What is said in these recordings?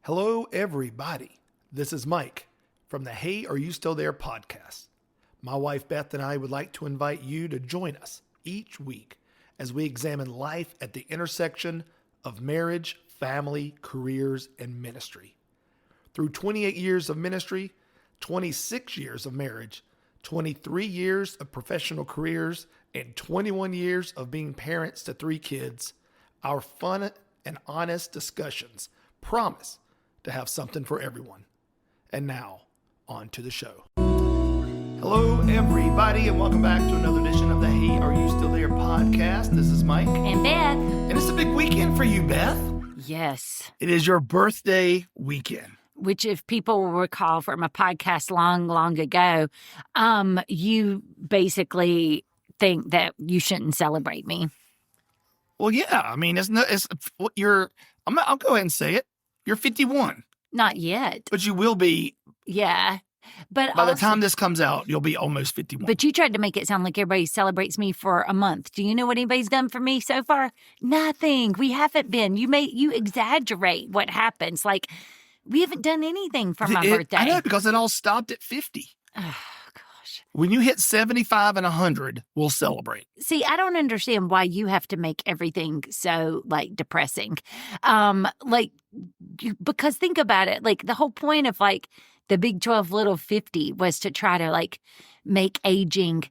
Hello, everybody. This is Mike from the Hey, Are You Still There podcast. My wife Beth and I would like to invite you to join us each week as we examine life at the intersection of marriage, family, careers, and ministry. Through 28 years of ministry, 26 years of marriage, 23 years of professional careers, and 21 years of being parents to 3 kids, our fun and honest discussions promise to have something for everyone. And now, on to the show. Hello, everybody, and welcome back to another edition of the Hey, Are You Still There podcast. This is Mike. And Beth. And it's a big weekend for you, Beth. Yes. It is your birthday weekend. Which, if people will recall from a podcast long ago, you basically think that you shouldn't celebrate me. Well, yeah. I mean, I'll go ahead and say it. You're 51. Not yet. But you will be. Yeah. But by the time this comes out, you'll be almost 51. But you tried to make it sound like everybody celebrates me for a month. Do you know what anybody's done for me so far? Nothing. We haven't been. You exaggerate what happens. Like, we haven't done anything for my birthday. I know, because it all stopped at 50. Oh, gosh. When you hit 75 and 100, we'll celebrate. See, I don't understand why you have to make everything so, depressing. Because think about it. The whole point of, the Big 12 Little 50 was to try to, make aging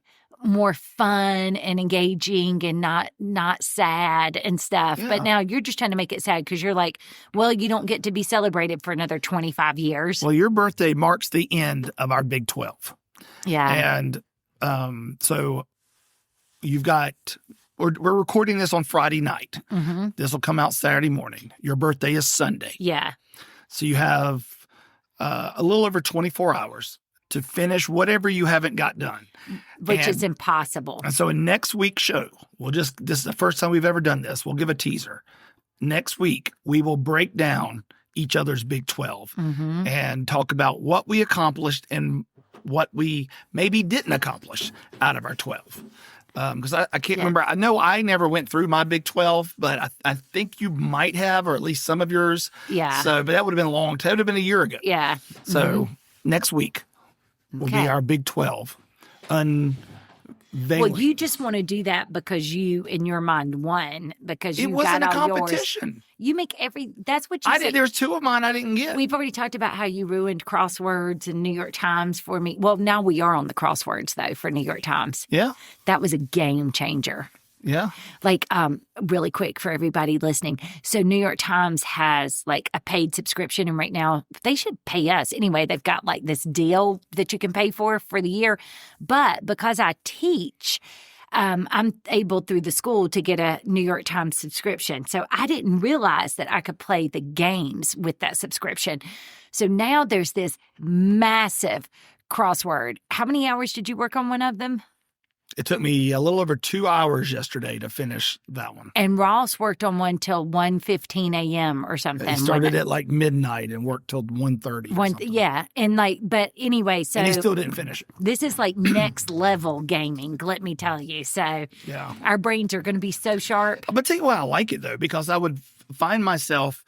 more fun and engaging and not sad and stuff. Yeah. But now you're just trying to make it sad because you're like, well, you don't get to be celebrated for another 25 years. Well, your birthday marks the end of our Big 12. Yeah. And so you've got, we're recording this on Friday night. Mm-hmm. This will come out Saturday morning. Your birthday is Sunday. Yeah. So you have a little over 24 hours to finish whatever you haven't got done. Which is impossible. And so in next week's show, this is the first time we've ever done this. We'll give a teaser. Next week, we will break down each other's Big 12 and talk about what we accomplished and what we maybe didn't accomplish out of our 12. Because I can't remember. I know I never went through my Big 12, but I think you might have, or at least some of yours. Yeah. So, but that would have been a long time. That would have been a year ago. Yeah. So next week will be our Big 12 unveiling. Well, you just want to do that because you, in your mind, won. Because you wasn't got a all competition. Yours. You make that's what you said. There's 2 of mine I didn't get. We've already talked about how you ruined crosswords and New York Times for me. Well, now we are on the crosswords, though, for New York Times. Yeah. That was a game changer. Yeah. Really quick for everybody listening. So New York Times has a paid subscription, and right now they should pay us. Anyway, they've got this deal that you can pay for the year. But because I teach, I'm able through the school to get a New York Times subscription. So I didn't realize that I could play the games with that subscription. So now there's this massive crossword. How many hours did you work on one of them? It took me a little over 2 hours yesterday to finish that one. And Ross worked on one till 1:15 a.m. or something. He started at midnight and worked till 1:30. Yeah. And but anyway, so. And he still didn't finish it. This is next level gaming, let me tell you. So yeah, our brains are going to be so sharp. But tell you why I like it, though, because I would find myself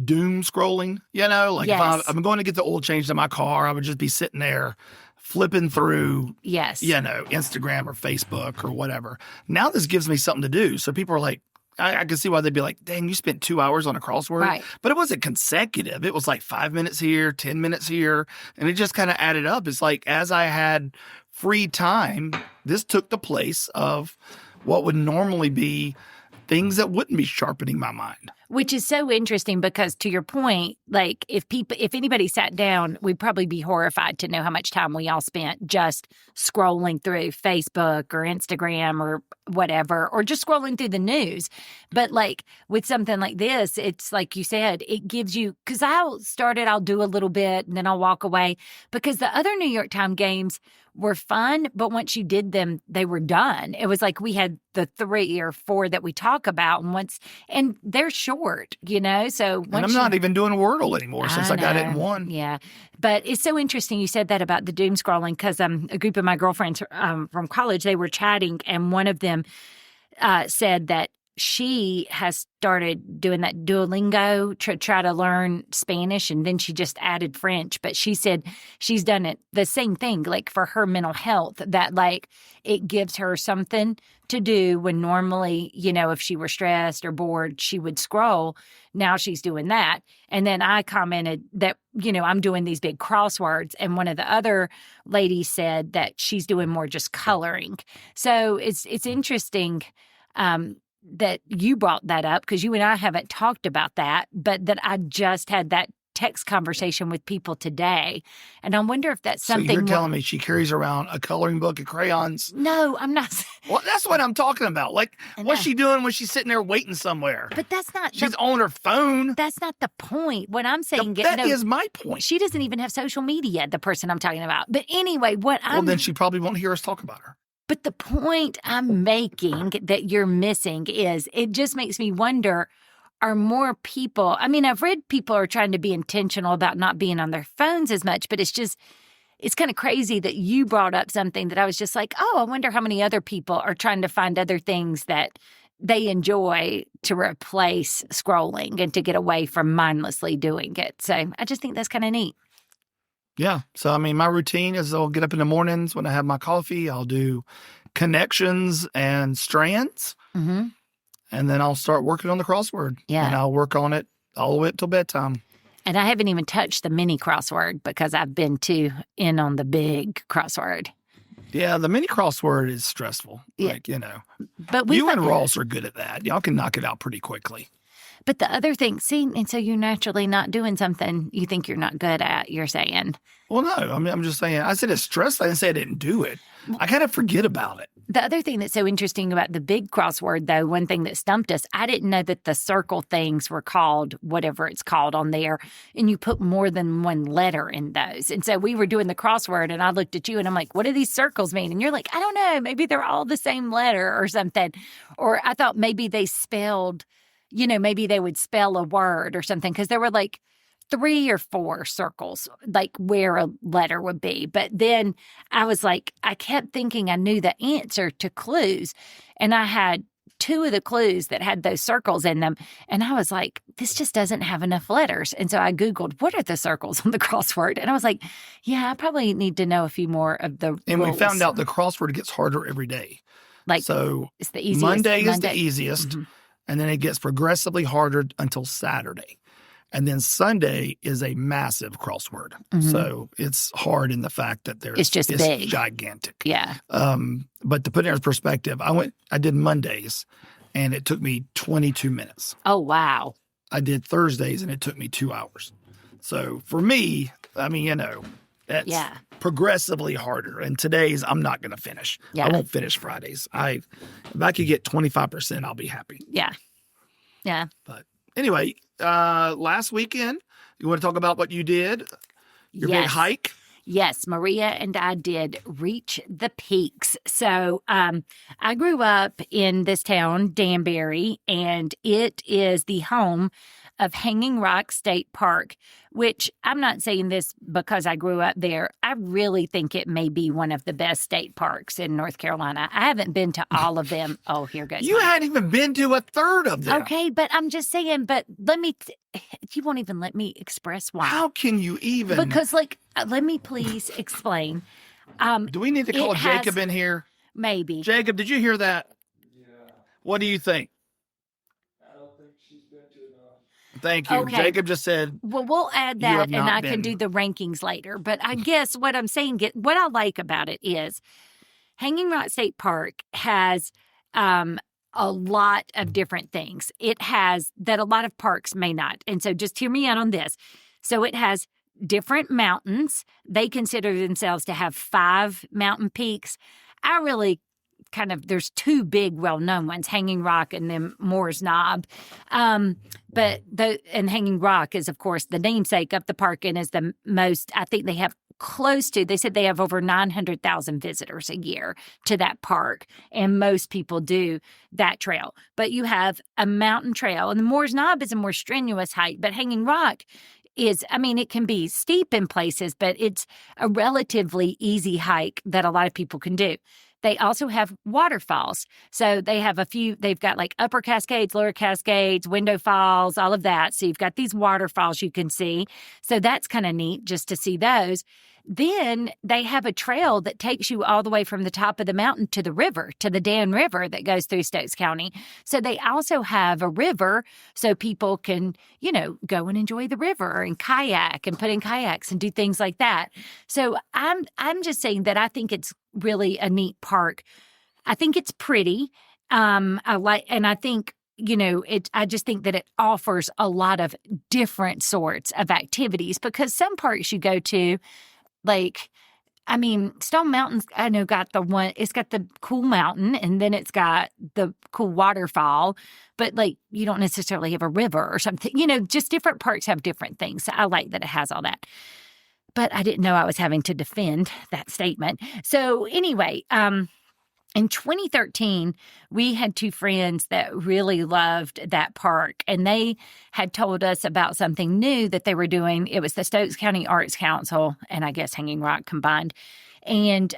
doom scrolling, yes. If I'm going to get the oil changed in my car, I would just be sitting there flipping through, yes, Instagram or Facebook or whatever. Now this gives me something to do. So people are like, I can see why they'd be like, dang, you spent 2 hours on a crossword. Right. But it wasn't consecutive. It was 5 minutes here, 10 minutes here. And it just kind of added up. It's as I had free time, this took the place of what would normally be things that wouldn't be sharpening my mind. Which is so interesting because, to your point, if anybody sat down, we'd probably be horrified to know how much time we all spent just scrolling through Facebook or Instagram or whatever, or just scrolling through the news. But with something like this, it's like you said, it gives you, because I'll do a little bit and then I'll walk away, because the other New York Times games were fun, but once you did them, they were done. It was we had the 3 or 4 that we talk about, and they're short, so. And I'm not even doing Wordle anymore since I got it in one. Yeah. But it's so interesting you said that about the doom scrolling, because a group of my girlfriends from college, they were chatting, and one of them said that she has started doing that Duolingo to try to learn Spanish, and then she just added French. But she said she's done it the same thing, like for her mental health, that like it gives her something to do when normally, if she were stressed or bored, she would scroll. Now she's doing that. And then I commented that, I'm doing these big crosswords. And one of the other ladies said that she's doing more just coloring. So it's interesting that you brought that up, because you and I haven't talked about that, but that I just had that text conversation with people today. And I wonder if that's something. So you're telling me she carries around a coloring book of crayons? No, I'm not. Well, that's what I'm talking about. Like, what's she doing when she's sitting there waiting somewhere? But that's not. She's on her phone. That's not the point. What I'm saying. That is my point. She doesn't even have social media, the person I'm talking about. But anyway, Well, then she probably won't hear us talk about her. But the point I'm making that you're missing is it just makes me wonder, are more people, I've read people are trying to be intentional about not being on their phones as much, but it's kind of crazy that you brought up something that I was just like, oh, I wonder how many other people are trying to find other things that they enjoy to replace scrolling and to get away from mindlessly doing it. So I just think that's kind of neat. Yeah. So, my routine is I'll get up in the mornings when I have my coffee. I'll do connections and strands. Mm-hmm. And then I'll start working on the crossword. Yeah. And I'll work on it all the way up till bedtime. And I haven't even touched the mini crossword because I've been too in on the big crossword. Yeah, the mini crossword is stressful. Yeah. But you and Ross are good at that. Y'all can knock it out pretty quickly. But the other thing, and so you're naturally not doing something you think you're not good at, you're saying. Well, no, I'm just saying, I said it's stressful. I didn't say I didn't do it. I kind of forget about it. The other thing that's so interesting about the big crossword, though, one thing that stumped us, I didn't know that the circle things were called whatever it's called on there, and you put more than one letter in those. And so we were doing the crossword, and I looked at you, and I'm like, what do these circles mean? And you're like, I don't know, maybe they're all the same letter or something. Or I thought maybe they spelled, maybe they would spell a word or something, because there were like 3 or 4 circles, like where a letter would be. But then I was like, I kept thinking I knew the answer to clues. And I had 2 of the clues that had those circles in them. And I was like, this just doesn't have enough letters. And so I Googled, what are the circles on the crossword? And I was like, yeah, I probably need to know a few more of the And rules. we found out the crossword gets harder every day. Like, so it's the easiest. Monday is the easiest. Mm-hmm. And then it gets progressively harder until Saturday. And then Sunday is a massive crossword. Mm-hmm. So it's hard in the fact that it's big. Gigantic. Yeah. But to put it in perspective, I did Mondays and it took me 22 minutes. Oh, wow. I did Thursdays and it took me 2 hours. So for me, that's progressively harder. And today's I'm not going to finish. Yeah. I won't finish Fridays. If I could get 25%, I'll be happy. Yeah. Yeah. But anyway, last weekend, you want to talk about what you did? Your big hike? Yes, Maria and I did reach the peaks. So I grew up in this town, Danbury, and it is the home of Hanging Rock State Park, which I'm not saying this because I grew up there. I really think it may be one of the best state parks in North Carolina. I haven't been to all of them. Oh, here goes. You hadn't even been to a third of them. Okay, but I'm just saying, you won't even let me express why. How can you even? Because, let me please explain. Do we need to call Jacob in here? Maybe. Jacob, did you hear that? Yeah. What do you think? I don't think she's been to enough. Thank you. Okay. Jacob just said. Well, we'll add that and I can do the rankings later. But I guess what I'm saying, what I like about it is Hanging Rock State Park has a lot of different things. It has that a lot of parks may not. And so just hear me out on this. So it has different mountains. They consider themselves to have 5 mountain peaks. I really there's 2 big well-known ones, Hanging Rock and then Moore's Knob. And Hanging Rock is, of course, the namesake of the park and is the most, I think they have they said they have over 900,000 visitors a year to that park. And most people do that trail. But you have a mountain trail and the Moore's Knob is a more strenuous hike, but Hanging Rock it can be steep in places, but it's a relatively easy hike that a lot of people can do. They also have waterfalls. So they have they've got like upper Cascades, lower Cascades, window falls, all of that. So you've got these waterfalls you can see. So that's kind of neat just to see those. Then they have a trail that takes you all the way from the top of the mountain to the river, to the Dan River that goes through Stokes County. So they also have a river so people can, go and enjoy the river and kayak and put in kayaks and do things like that. So I'm just saying that I think it's really a neat park. I think it's pretty. I think I just think that it offers a lot of different sorts of activities, because some parks you go to, Stone Mountain's, I know, it's got the cool mountain, and then it's got the cool waterfall, but you don't necessarily have a river or something. Just different parks have different things. So I like that it has all that. But I didn't know I was having to defend that statement. So anyway, in 2013, we had two friends that really loved that park, and they had told us about something new that they were doing. It was the Stokes County Arts Council and I guess Hanging Rock combined. And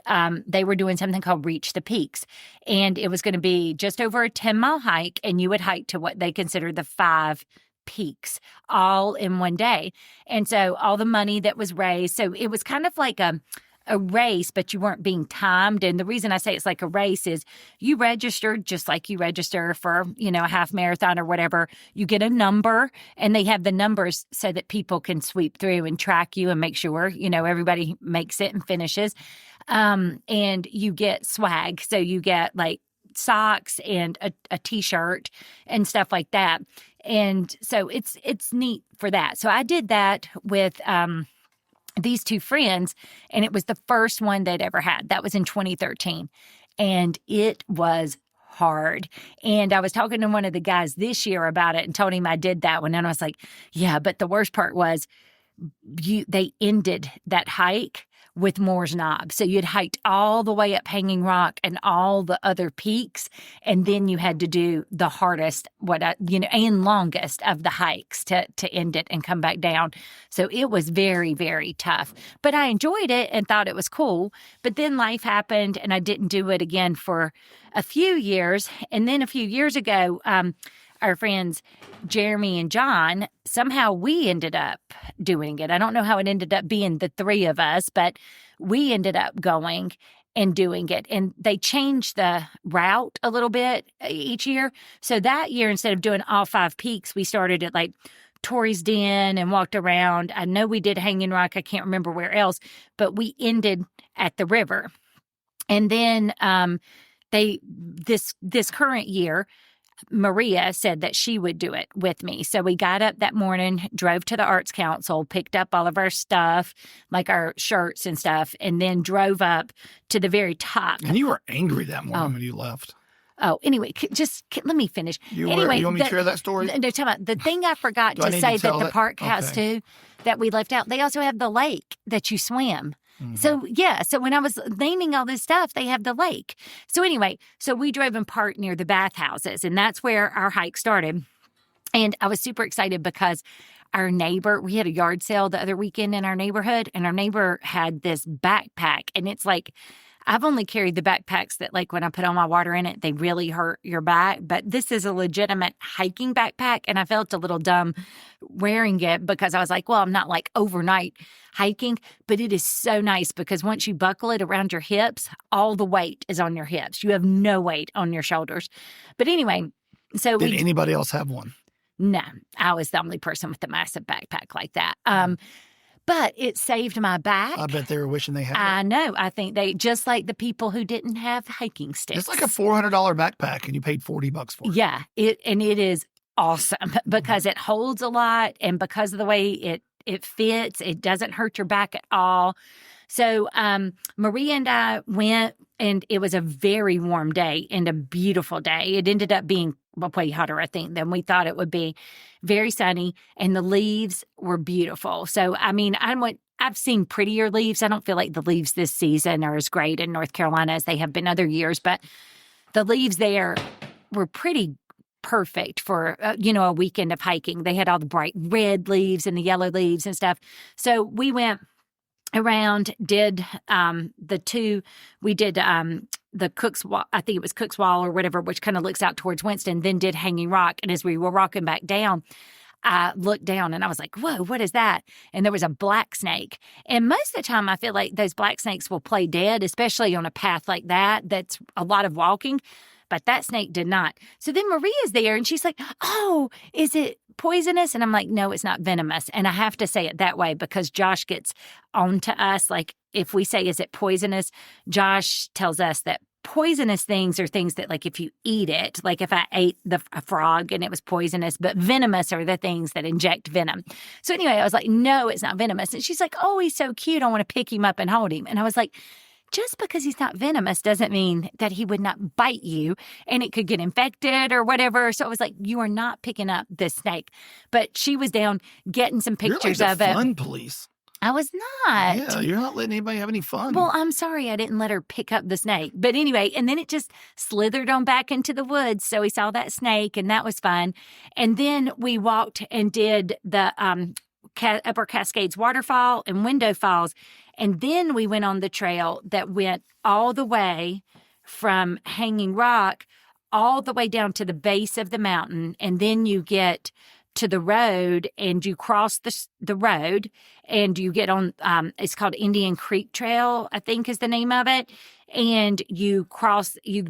they were doing something called Reach the Peaks. And it was going to be just over a 10-mile hike, and you would hike to what they consider the 5 peaks all in one day. And so all the money that was raised, so it was kind of like a race, but you weren't being timed. And the reason I say it's like a race is you registered just like you register for, a half marathon or whatever. You get a number, and they have the numbers so that people can sweep through and track you and make sure, everybody makes it and finishes. And you get swag. So you get socks and a t-shirt and stuff like that. And so it's neat for that. So I did that with, these two friends, and it was the first one they'd ever had. That was in 2013. And it was hard. And I was talking to one of the guys this year about it and told him I did that one. And I was like, yeah, but the worst part was they ended that hike with Moore's Knob. So you'd hiked all the way up Hanging Rock and all the other peaks, and then you had to do the hardest, and longest of the hikes to end it and come back down. So it was very, very tough. But I enjoyed it and thought it was cool. But then life happened, and I didn't do it again for a few years. And then a few years ago, our friends Jeremy and John, somehow we ended up doing it. I don't know how it ended up being the three of us, but we ended up going and doing it. And they changed the route a little bit each year. So that year, instead of doing all 5 peaks, we started at Torrey's Den and walked around. I know we did Hanging Rock. I can't remember where else, but we ended at the river. And then this current year, Maria said that she would do it with me. So we got up that morning, drove to the Arts Council, picked up all of our stuff, like our shirts and stuff, and then drove up to the very top. And you were angry that morning when you left. Oh, anyway, let me finish. You want me to share that story? No, tell me. The thing I forgot to say that the park has too, that we left out, they also have the lake that you swim. Mm-hmm. So when I was naming all this stuff, they have the lake. So anyway, we drove and parked near the bathhouses, and that's where our hike started. And I was super excited because our neighbor, we had a yard sale the other weekend in our neighborhood, and our neighbor had this backpack, and it's I've only carried the backpacks that when I put all my water in it, they really hurt your back. But this is a legitimate hiking backpack. And I felt a little dumb wearing it because I was like, well, I'm not overnight hiking, but it is so nice because once you buckle it around your hips, all the weight is on your hips. You have no weight on your shoulders. But anyway, so did anybody else have one? No, I was the only person with a massive backpack like that. But it saved my back. I bet they were wishing they had it. I know. I think they, just like the people who didn't have hiking sticks. It's like a $400 backpack, and you paid $40 for it. Yeah. It is awesome because it holds a lot, and because of the way it fits, it doesn't hurt your back at all. So Maria and I went, and it was a very warm day and a beautiful day. It ended up being way hotter, I think, than we thought it would be. Very sunny, and the leaves were beautiful. So, I've seen prettier leaves. I don't feel like the leaves this season are as great in North Carolina as they have been other years, but the leaves there were pretty perfect for, a weekend of hiking. They had all the bright red leaves and the yellow leaves and stuff. So we went around, did we did the Cook's Wall, I think it was Cook's Wall or whatever, which kind of looks out towards Winston, then did Hanging Rock. And as we were walking back down, I looked down and I was like, whoa, what is that? And there was a black snake. And most of the time, I feel like those black snakes will play dead, especially on a path like that. That's a lot of walking. But that snake did not. So then Maria's there and she's like, oh, is it poisonous? And I'm like, no, it's not venomous. And I have to say it that way because Josh gets on to us. Like if we say, is it poisonous? Josh tells us that poisonous things are things that, like, if you eat it, like if I ate a frog and it was poisonous, but venomous are the things that inject venom. So anyway, I was like, no, it's not venomous. And she's like, oh, he's so cute. I want to pick him up and hold him. And I was like, just because he's not venomous doesn't mean that he would not bite you and it could get infected or whatever. So I was like, you are not picking up this snake. But she was down getting some pictures You're like of the it. fun police. I was not. Yeah, you're not letting anybody have any fun. Well, I'm sorry I didn't let her pick up the snake. But anyway, and then it just slithered on back into the woods. So we saw that snake and that was fun. And then we walked and did the Upper Cascades waterfall and Window Falls. And then we went on the trail that went all the way from Hanging Rock all the way down to the base of the mountain. And then you get to the road and you cross the road and you get on, it's called Indian Creek Trail, I think is the name of it. And you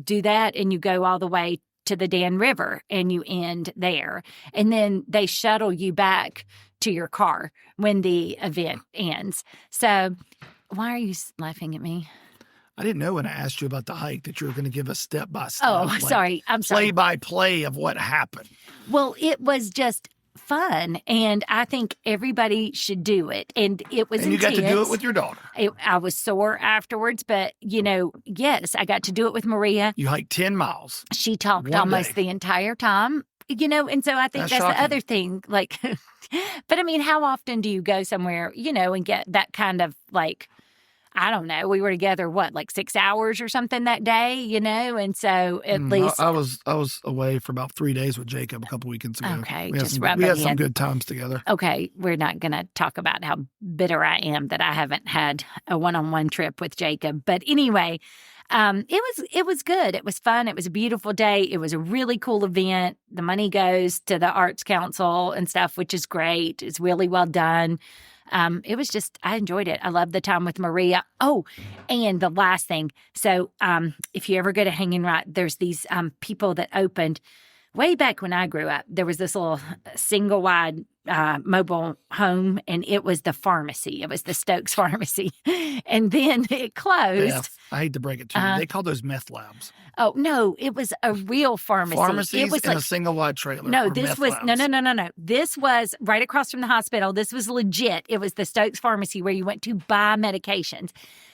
do that and you go all the way to the Dan River and you end there. And then they shuttle you back to your car when the event ends. So why are you laughing at me? I didn't know when I asked you about the hike that you were going to give us step by step. Oh, sorry. I'm sorry. Play by play of what happened. Well, it was just fun, and I think everybody should do it. And it was And you intense. got to do it with your daughter. I was sore afterwards, but, yes, I got to do it with Maria. You hiked 10 miles. She talked One almost day. the entire time, and so I think that's shocking. the other thing. Like, but I mean, how often do you go somewhere, and get that kind of like, I don't know. We were together, like 6 hours or something that day, and so at least I was away for about 3 days with Jacob a couple weekends ago. Okay, we had just some, rub we it had some in. good times together. Okay, we're not going to talk about how bitter I am that I haven't had a one-on-one trip with Jacob. But anyway, it was good. It was fun. It was a beautiful day. It was a really cool event. The money goes to the Arts Council and stuff, which is great. It's really well done. It was just, I enjoyed it. I loved the time with Maria. Oh, and the last thing. So, if you ever go to Hanging Rock, there's these, people that opened way back when I grew up. There was this little single wide, mobile home and it was the pharmacy. It was the Stokes Pharmacy. And then it closed. Beth, I hate to break it to you. They call those meth labs. Oh, no, it was a real pharmacy. Pharmacies it was in a single wide trailer. No, or this meth was, labs. no. This was right across from the hospital. This was legit. It was the Stokes Pharmacy where you went to buy medications.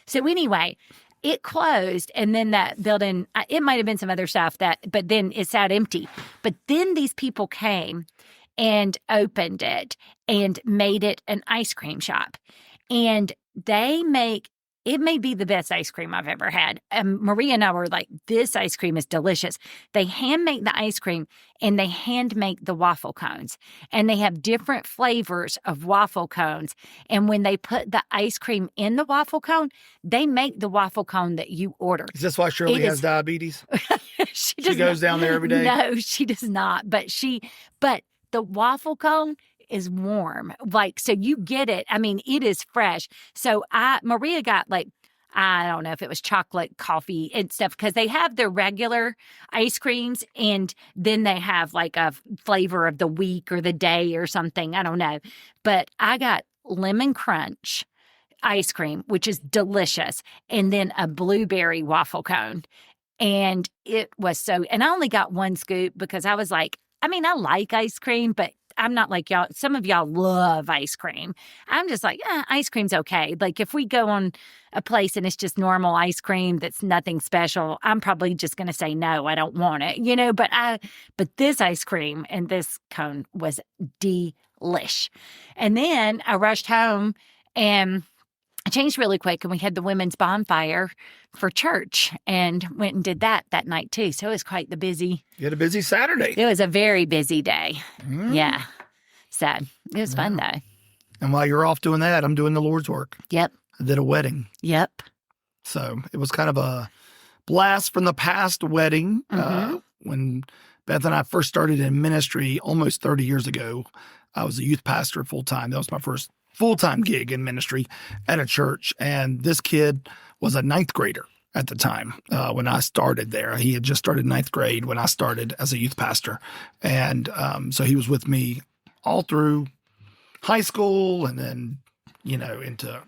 So anyway, it closed and then that building, it might have been some other stuff but then it sat empty. But then these people came and opened it and made it an ice cream shop. And it may be the best ice cream I've ever had. Maria and I were like, this ice cream is delicious. They hand make the ice cream and they hand make the waffle cones. And they have different flavors of waffle cones. And when they put the ice cream in the waffle cone, they make the waffle cone that you order. Is this why Shirley has diabetes? She goes down there every day? No, she does not. But the waffle cone is warm. Like, so you get it. I mean, it is fresh. So Maria got I don't know if it was chocolate, coffee and stuff, because they have their regular ice creams and then they have like a flavor of the week or the day or something. I don't know. But I got lemon crunch ice cream, which is delicious. And then a blueberry waffle cone. And it was and I only got one scoop because I was like, I mean, I like ice cream, but I'm not like y'all. Some of y'all love ice cream. I'm just like, ice cream's okay. Like if we go on a place and it's just normal ice cream that's nothing special, I'm probably just going to say, no, I don't want it, but this ice cream and this cone was delish. And then I rushed home and I changed really quick and we had the women's bonfire for church and went and did that night too. So it was quite the busy. You had a busy Saturday. It was a very busy day. Yeah. So it was fun though. And while you're off doing that, I'm doing the Lord's work. Yep. I did a wedding. Yep. So it was kind of a blast from the past wedding. When Beth and I first started in ministry almost 30 years ago, I was a youth pastor full time. That was my first full-time gig in ministry at a church. And this kid was a ninth grader at the time when I started there. He had just started ninth grade when I started as a youth pastor. And so he was with me all through high school and then, into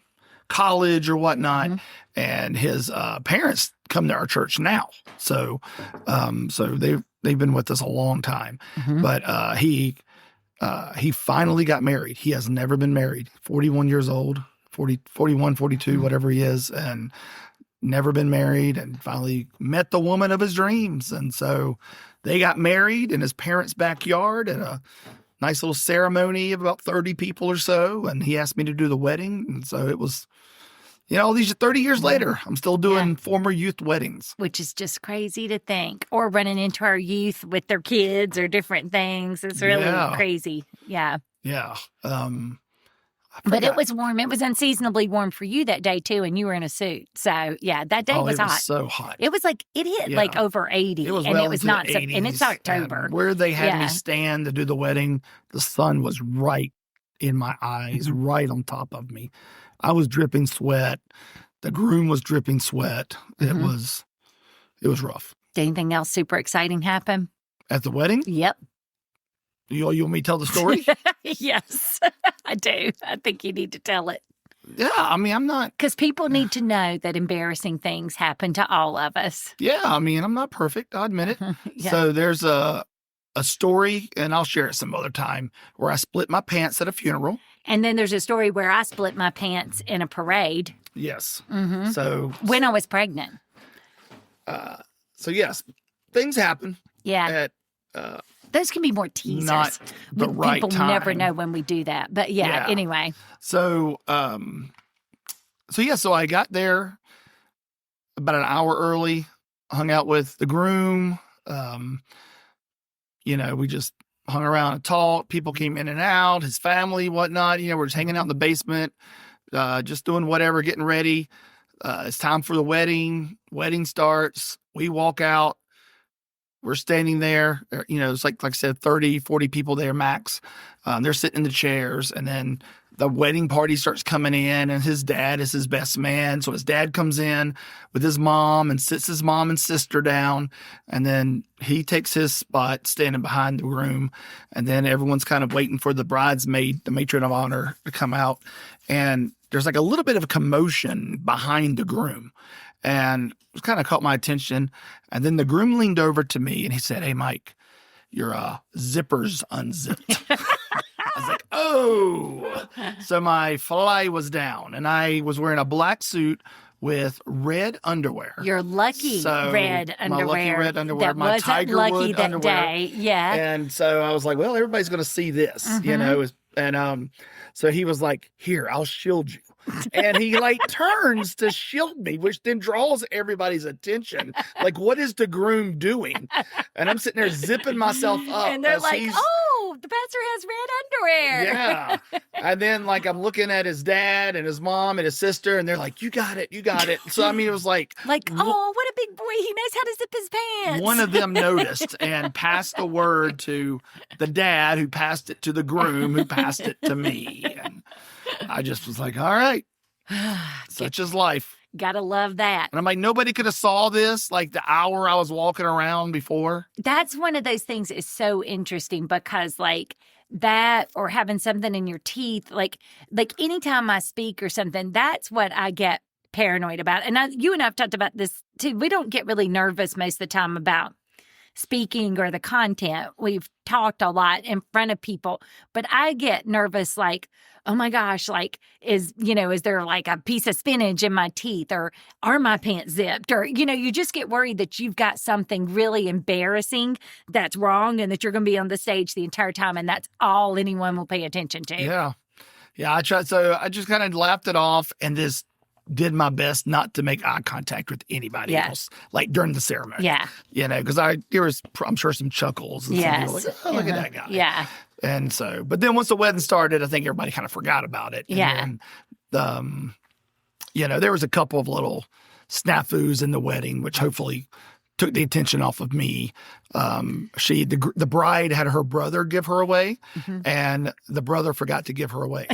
college or whatnot. And his parents come to our church now. So they've been with us a long time. But he finally got married. He has never been married. 41 years old, 41, 42, whatever he is, and never been married, and finally met the woman of his dreams. And so they got married in his parents' backyard at a nice little ceremony of about 30 people or so. And he asked me to do the wedding. And so it was, all these 30 years later, I'm still doing former youth weddings. Which is just crazy to think. Or running into our youth with their kids or different things. It's really crazy. Yeah. Yeah. But it was warm. It was unseasonably warm for you that day, too, and you were in a suit. So, that day was hot. It was so hot. It was it hit over 80. It was and well it was into not, the 80s, and it's October. And where they had me stand to do the wedding, the sun was right in my eyes, right on top of me. I was dripping sweat. The groom was dripping sweat. It was rough. Did anything else super exciting happen? At the wedding? Yep. You want me to tell the story? Yes, I do. I think you need to tell it. Yeah, I'm not. Because people need to know that embarrassing things happen to all of us. Yeah, I'm not perfect. I admit it. So there's a story, and I'll share it some other time, where I split my pants at a funeral. And then there's a story where I split my pants in a parade. Yes. So when I was pregnant. So yes, things happen. Yeah. Those can be more teasers. Not the right People time. never know when we do that. But anyway. So so I got there about an hour early, hung out with the groom. We just hung around and talked. People came in and out, his family, whatnot. We're just hanging out in the basement, just doing whatever, getting ready. It's time for the wedding. Wedding starts. We walk out. We're standing there, it's like I said, 30, 40 people there max. They're sitting in the chairs, and then the wedding party starts coming in, and his dad is his best man. So his dad comes in with his mom and sits his mom and sister down, and then he takes his spot standing behind the groom, and then everyone's kind of waiting for the bridesmaid, the matron of honor, to come out. And there's a little bit of a commotion behind the groom. And it kind of caught my attention. And then the groom leaned over to me and he said, "Hey, Mike, your zipper's unzipped." I was like, oh. So my fly was down, and I was wearing a black suit with red underwear. Your lucky red underwear. My lucky red underwear. That my wasn't Tiger lucky Wood that underwear. Day. Yeah. And so I was like, well, everybody's going to see this, And so he was like, "Here, I'll shield you." And he turns to shield me, which then draws everybody's attention. What is the groom doing? And I'm sitting there zipping myself up. And they're like, "Oh, the pastor has red underwear." Yeah. And then I'm looking at his dad and his mom and his sister, and they're like, "You got it, you got it." So it was like, oh, what a big boy. He knows how to zip his pants. One of them noticed and passed the word to the dad, who passed it to the groom, who passed it to me. And I just was like, all right, such is life. Gotta love that. And I'm like, nobody could have saw this the hour I was walking around before. That's one of those things is so interesting because that or having something in your teeth, anytime I speak or something, that's what I get paranoid about. And you and I have talked about this too. We don't get really nervous most of the time about speaking or the content. We've talked a lot in front of people, but I get nervous oh my gosh, is there a piece of spinach in my teeth, or are my pants zipped? Or, you just get worried that you've got something really embarrassing that's wrong and that you're going to be on the stage the entire time. And that's all anyone will pay attention to. Yeah. Yeah. I tried. So I just kind of laughed it off and just did my best not to make eye contact with anybody else, during the ceremony. Yeah. Because there was, I'm sure, some chuckles. And some people were like, "Oh, look at that guy." Yeah. And so, but then once the wedding started, I think everybody kind of forgot about it. Yeah. And there was a couple of little snafus in the wedding, which hopefully took the attention off of me. The bride had her brother give her away, and the brother forgot to give her away.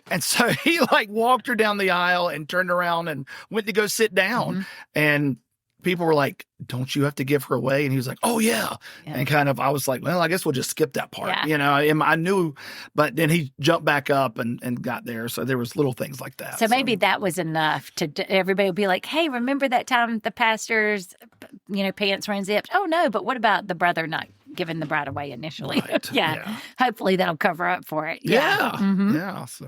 And so he like walked her down the aisle and turned around and went to go sit down. And people were like, don't you have to give her away? And he was like, oh, yeah. And I was like, well, I guess we'll just skip that part. Yeah. You know, I knew, but then he jumped back up and got there. So there was little things like that. So maybe that was enough to everybody would be like, hey, remember that time the pastor's, pants were unzipped? Oh, no. But what about the brother not giving the bride away initially? Right. Yeah. Hopefully that'll cover up for it. Yeah. Mhm. Yeah. So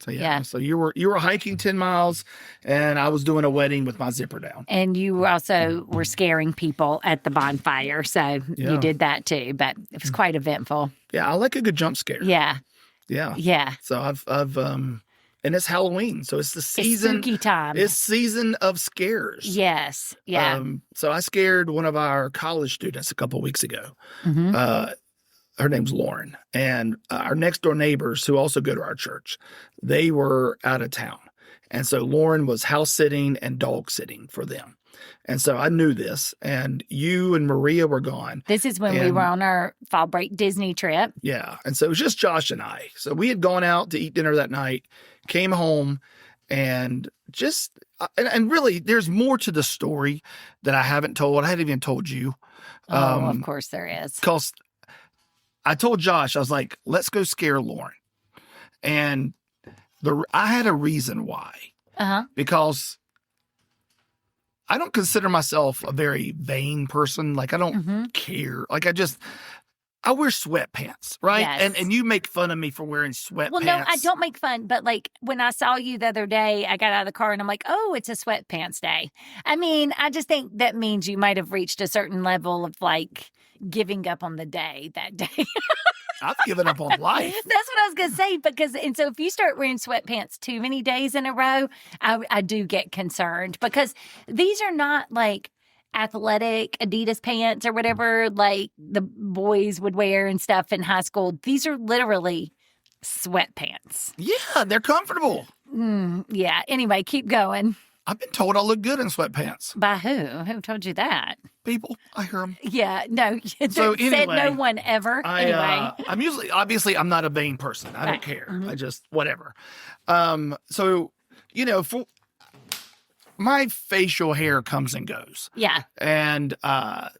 yeah. So you were hiking 10 miles and I was doing a wedding with my zipper down. And you also were scaring people at the bonfire. So you did that too, but it was quite eventful. Yeah. I like a good jump scare. Yeah. Yeah. Yeah. So I've and it's Halloween. So it's the season. It's spooky time. It's season of scares. Yes. Yeah. So I scared one of our college students a couple of weeks ago. Mhm. Her name's Lauren, and our next door neighbors who also go to our church, they were out of town. And so Lauren was house sitting and dog sitting for them. And so I knew this, and you and Maria were gone. This is when we were on our fall break Disney trip. Yeah. And so it was just Josh and I. So we had gone out to eat dinner that night, came home, and and really there's more to the story that I haven't told. I hadn't even told you. Of course there is. Because I told Josh, I was like, let's go scare Lauren. And I had a reason why. Because I don't consider myself a very vain person. Like, I don't care. Like, I wear sweatpants, right? Yes. And you make fun of me for wearing sweatpants. Well, no, I don't make fun. But like when I saw you the other day, I got out of the car and I'm like, oh, it's a sweatpants day. I mean, I just think that means you might have reached a certain level of like giving up on the day that day. I've given up on life. That's what I was going to say. And so if you start wearing sweatpants too many days in a row, I do get concerned because these are not like athletic Adidas pants or whatever like the boys would wear and stuff in high school. These are literally sweatpants. Yeah, they're comfortable. Yeah. Anyway, keep going. I've been told I look good in sweatpants. By who? Who told you that? People, I hear them. Yeah, no. So said anyway, no one ever. Anyway. I'm obviously, I'm not a vain person. I don't care. I just, whatever. So, for my facial hair comes and goes. Yeah. And I've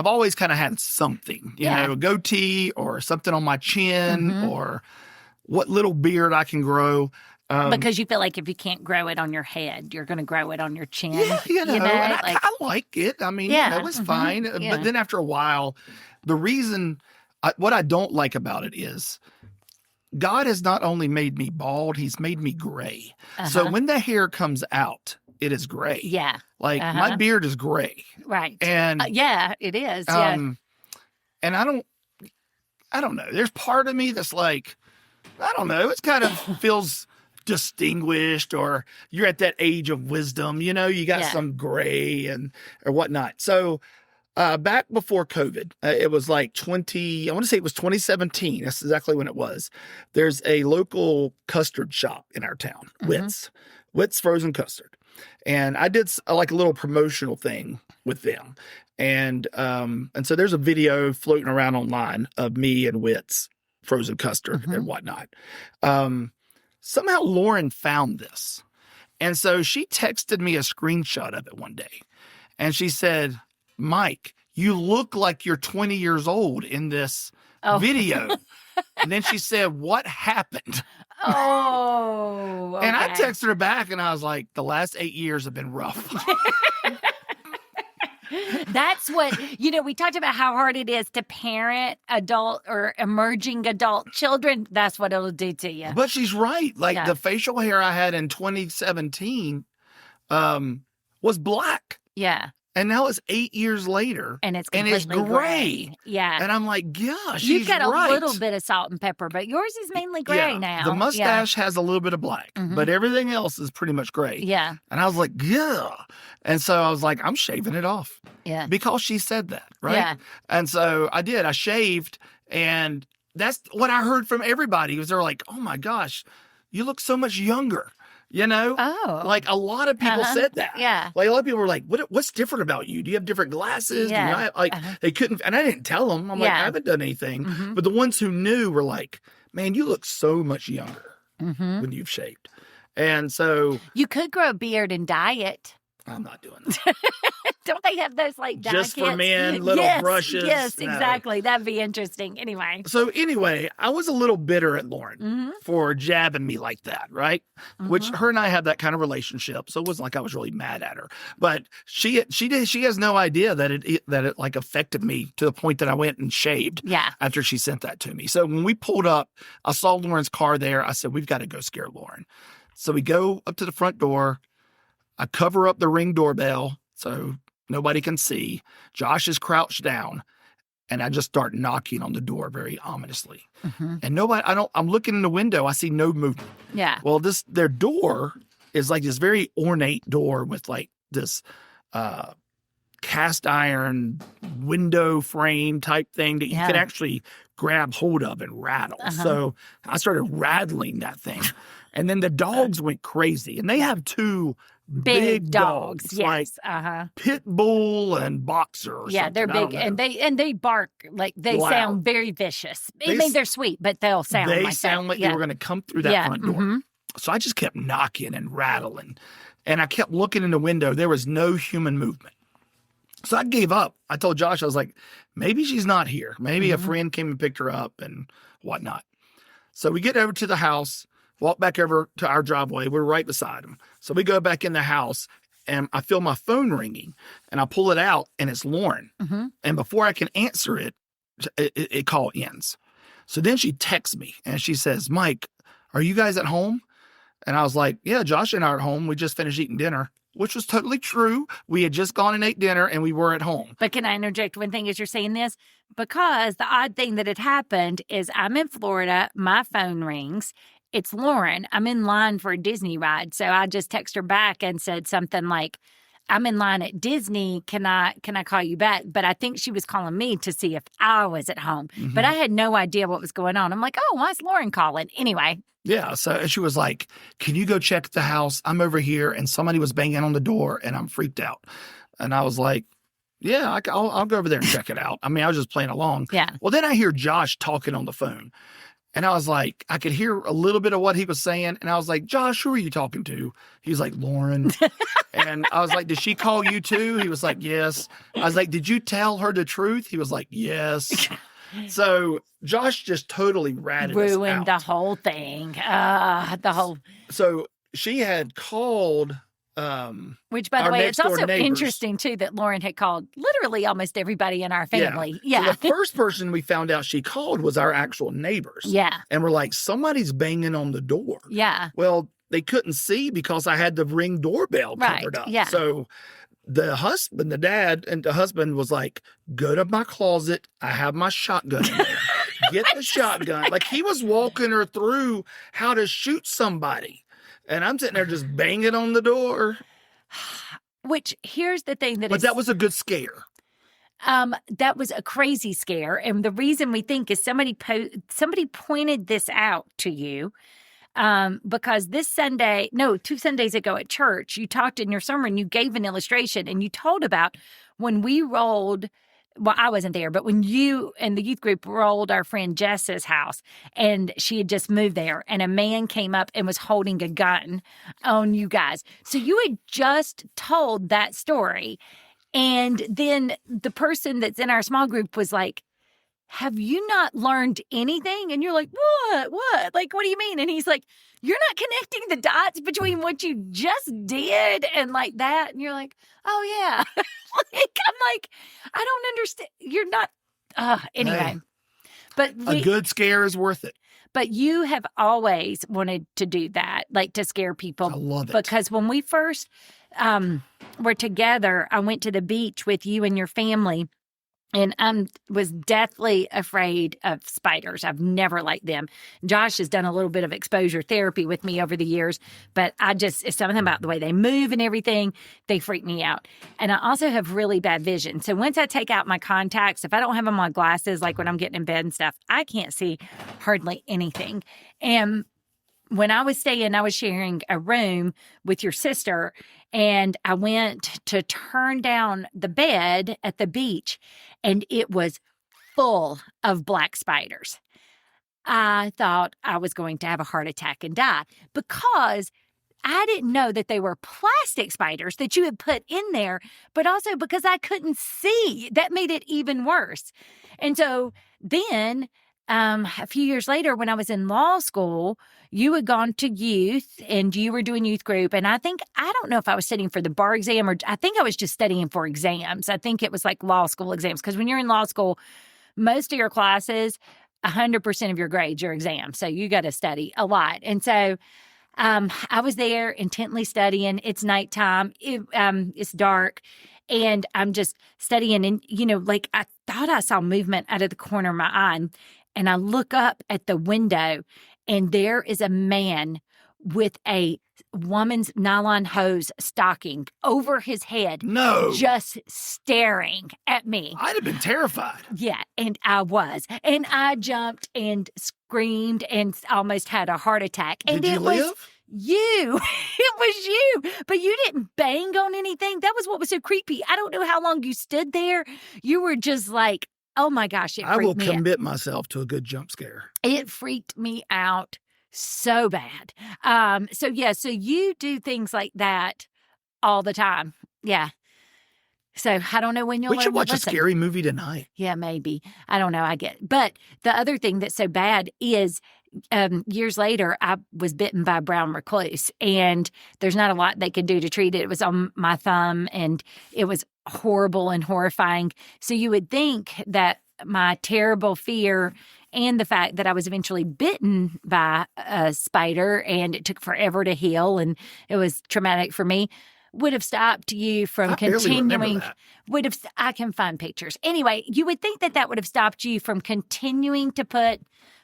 always kind of had something, a goatee or something on my chin or what little beard I can grow. Because you feel like if you can't grow it on your head, you're going to grow it on your chin. Yeah, and I like it. I mean, it's fine. Yeah. But then after a while, the reason, what I don't like about it is God has not only made me bald, he's made me gray. So when the hair comes out, it is gray. Yeah. Like my beard is gray. Right. And yeah, it is. Yeah. And I don't know. There's part of me that's like, I don't know. It kind of feels distinguished, or you're at that age of wisdom, you got some gray or whatnot. So back before COVID, it was like I want to say it was 2017. That's exactly when it was. There's a local custard shop in our town, Witt's Frozen Custard. And I did like a little promotional thing with them. And so there's a video floating around online of me and Witt's Frozen Custard and whatnot. Somehow Lauren found this. And so she texted me a screenshot of it one day. And she said, Mike, you look like you're 20 years old in this video. And then she said, what happened? Oh, okay. And I texted her back and I was like, the last 8 years have been rough. That's what, we talked about how hard it is to parent adult or emerging adult children. That's what it'll do to you. But she's right. Like the facial hair I had in 2017 was black. Yeah. And now it's 8 years later. And it's completely gray. Yeah. And I'm like, gosh, you've got right. a little bit of salt and pepper, but yours is mainly gray now. The mustache has a little bit of black, but everything else is pretty much gray. Yeah. And I was like, yeah. And so I was like, I'm shaving it off. Yeah. Because she said that, right? Yeah. And so I did. I shaved, and that's what I heard from everybody. Was they're like, oh my gosh, you look so much younger. You know? Oh. Like a lot of people said that. Yeah. Like a lot of people were like, what's different about you? Do you have different glasses? Yeah. Do you not, like they couldn't, and I didn't tell them. I'm like, I haven't done anything. Mm-hmm. But the ones who knew were like, man, you look so much younger Mm-hmm. when you've shaved. And so You could grow a beard and dye it. I'm not doing that. Don't they have those like dye Just for kits? men, little brushes. Yes, No. exactly. That'd be interesting. Anyway. So anyway, I was a little bitter at Lauren Mm-hmm. for jabbing me like that, right? Which her and I had that kind of relationship, so it wasn't like I was really mad at her. But she has no idea that it like affected me to the point that I went and shaved. Yeah. After she sent that to me. So when we pulled up, I saw Lauren's car there. I said, we've got to go scare Lauren. So we go up to the front door. I cover up the Ring doorbell so nobody can see. Josh is crouched down, and I just start knocking on the door very ominously. Mm-hmm. And I'm looking in the window. I see no movement. Yeah. Well, their door is like this very ornate door with like this cast iron window frame type thing that you can actually grab hold of and rattle. So I started rattling that thing. And then the dogs went crazy. And they have two big dogs. Yes. Like pit bull and boxer or Yeah, something. they're big and they bark like they Loud. sound very vicious. I mean, they're sweet, but they'll sound They like sound that. like they were going to come through that front door. Mm-hmm. So I just kept knocking and rattling. And I kept looking in the window. There was no human movement. So I gave up. I told Josh, I was like, maybe she's not here. Maybe a friend came and picked her up and whatnot. So we get over to the house, walk back over to our driveway. We're right beside him. So we go back in the house and I feel my phone ringing and I pull it out and it's Lauren. Mm-hmm. And before I can answer it, it call ends. So then she texts me and she says, Mike, are you guys at home? And I was like, yeah, Josh and I are at home. We just finished eating dinner, which was totally true. We had just gone and ate dinner and we were at home. But can I interject one thing as you're saying this? Because the odd thing that had happened is I'm in Florida, my phone rings. It's Lauren. I'm in line for a Disney ride. So I just text her back and said something like, I'm in line at Disney. Can I call you back? But I think she was calling me to see if I was at home. Mm-hmm. But I had no idea what was going on. I'm like, oh, why is Lauren calling? Anyway. Yeah. So she was like, can you go check the house? I'm over here and somebody was banging on the door and I'm freaked out. And I was like, yeah, I'll go over there and check it out. I mean, I was just playing along. Yeah. Well, then I hear Josh talking on the phone. And I was like, I could hear a little bit of what he was saying. And I was like, Josh, who are you talking to? He's like, Lauren. And I was like, did she call you too? He was like, yes. I was like, did you tell her the truth? He was like, yes. So Josh just totally ratted us Ruined out. the whole thing. So she had called. Which, by the our way, it's next-door also neighbors. interesting, too, that Lauren had called literally almost everybody in our family. Yeah. So the first person we found out she called was our actual neighbors. Yeah. And we're like, somebody's banging on the door. Yeah. Well, they couldn't see because I had the Ring doorbell covered up. Yeah. So the dad and the husband was like, go to my closet. I have my shotgun in there. Get the shotgun. Like he was walking her through how to shoot somebody. And I'm sitting there just banging on the door. Which, here's the thing But that was a good scare. That was a crazy scare. And the reason we think is somebody pointed this out to you. Because 2 Sundays ago at church, you talked in your sermon, you gave an illustration and you told about when we rolled, well, I wasn't there, but when you and the youth group rolled our friend Jess's house and she had just moved there and a man came up and was holding a gun on you guys. So you had just told that story. And then the person that's in our small group was like, have you not learned anything? And you're like, what? Like, what do you mean? And he's like, you're not connecting the dots between what you just did and like that. And you're like, oh yeah. I'm like, I don't understand. You're not, anyway. Hey, but a good scare is worth it. But you have always wanted to do that, like to scare people. I love it. Because when we first were together, I went to the beach with you and your family. And I was deathly afraid of spiders. I've never liked them. Josh has done a little bit of exposure therapy with me over the years, but it's something about the way they move and everything. They freak me out. And I also have really bad vision. So once I take out my contacts, if I don't have on my glasses, like when I'm getting in bed and stuff, I can't see hardly anything. And when I was sharing a room with your sister, and I went to turn down the bed at the beach, and it was full of black spiders. I thought I was going to have a heart attack and die because I didn't know that they were plastic spiders that you had put in there, but also because I couldn't see. That made it even worse. And so then a few years later, when I was in law school, you had gone to youth and you were doing youth group. And I don't know if I was studying for the bar exam, or I think I was just studying for exams. I think it was like law school exams, because when you're in law school, most of your classes, 100% of your grades, your exams. So you got to study a lot. And so I was there intently studying. It's nighttime. It's dark. And I'm just studying. And, like I thought I saw movement out of the corner of my eye. And I look up at the window, and there is a man with a woman's nylon hose stocking over his head. No. Just staring at me. I'd have been terrified. Yeah, and I was. And I jumped and screamed and almost had a heart attack. And Did you live? You. It was you. But you didn't bang on anything. That was what was so creepy. I don't know how long you stood there. You were just like, oh my gosh, it freaked me out. I will commit myself to a good jump scare. It freaked me out so bad. So you do things like that all the time. Yeah. So I don't know when you'll learn. We should watch a scary movie tonight. Yeah, maybe. I don't know. But the other thing that's so bad is years later, I was bitten by a brown recluse, and there's not a lot they could do to treat it. It was on my thumb, and it was horrible and horrifying. So you would think that my terrible fear and the fact that I was eventually bitten by a spider and it took forever to heal and it was traumatic for me would have stopped you from continuing. I can find pictures. Anyway, you would think that would have stopped you from continuing to put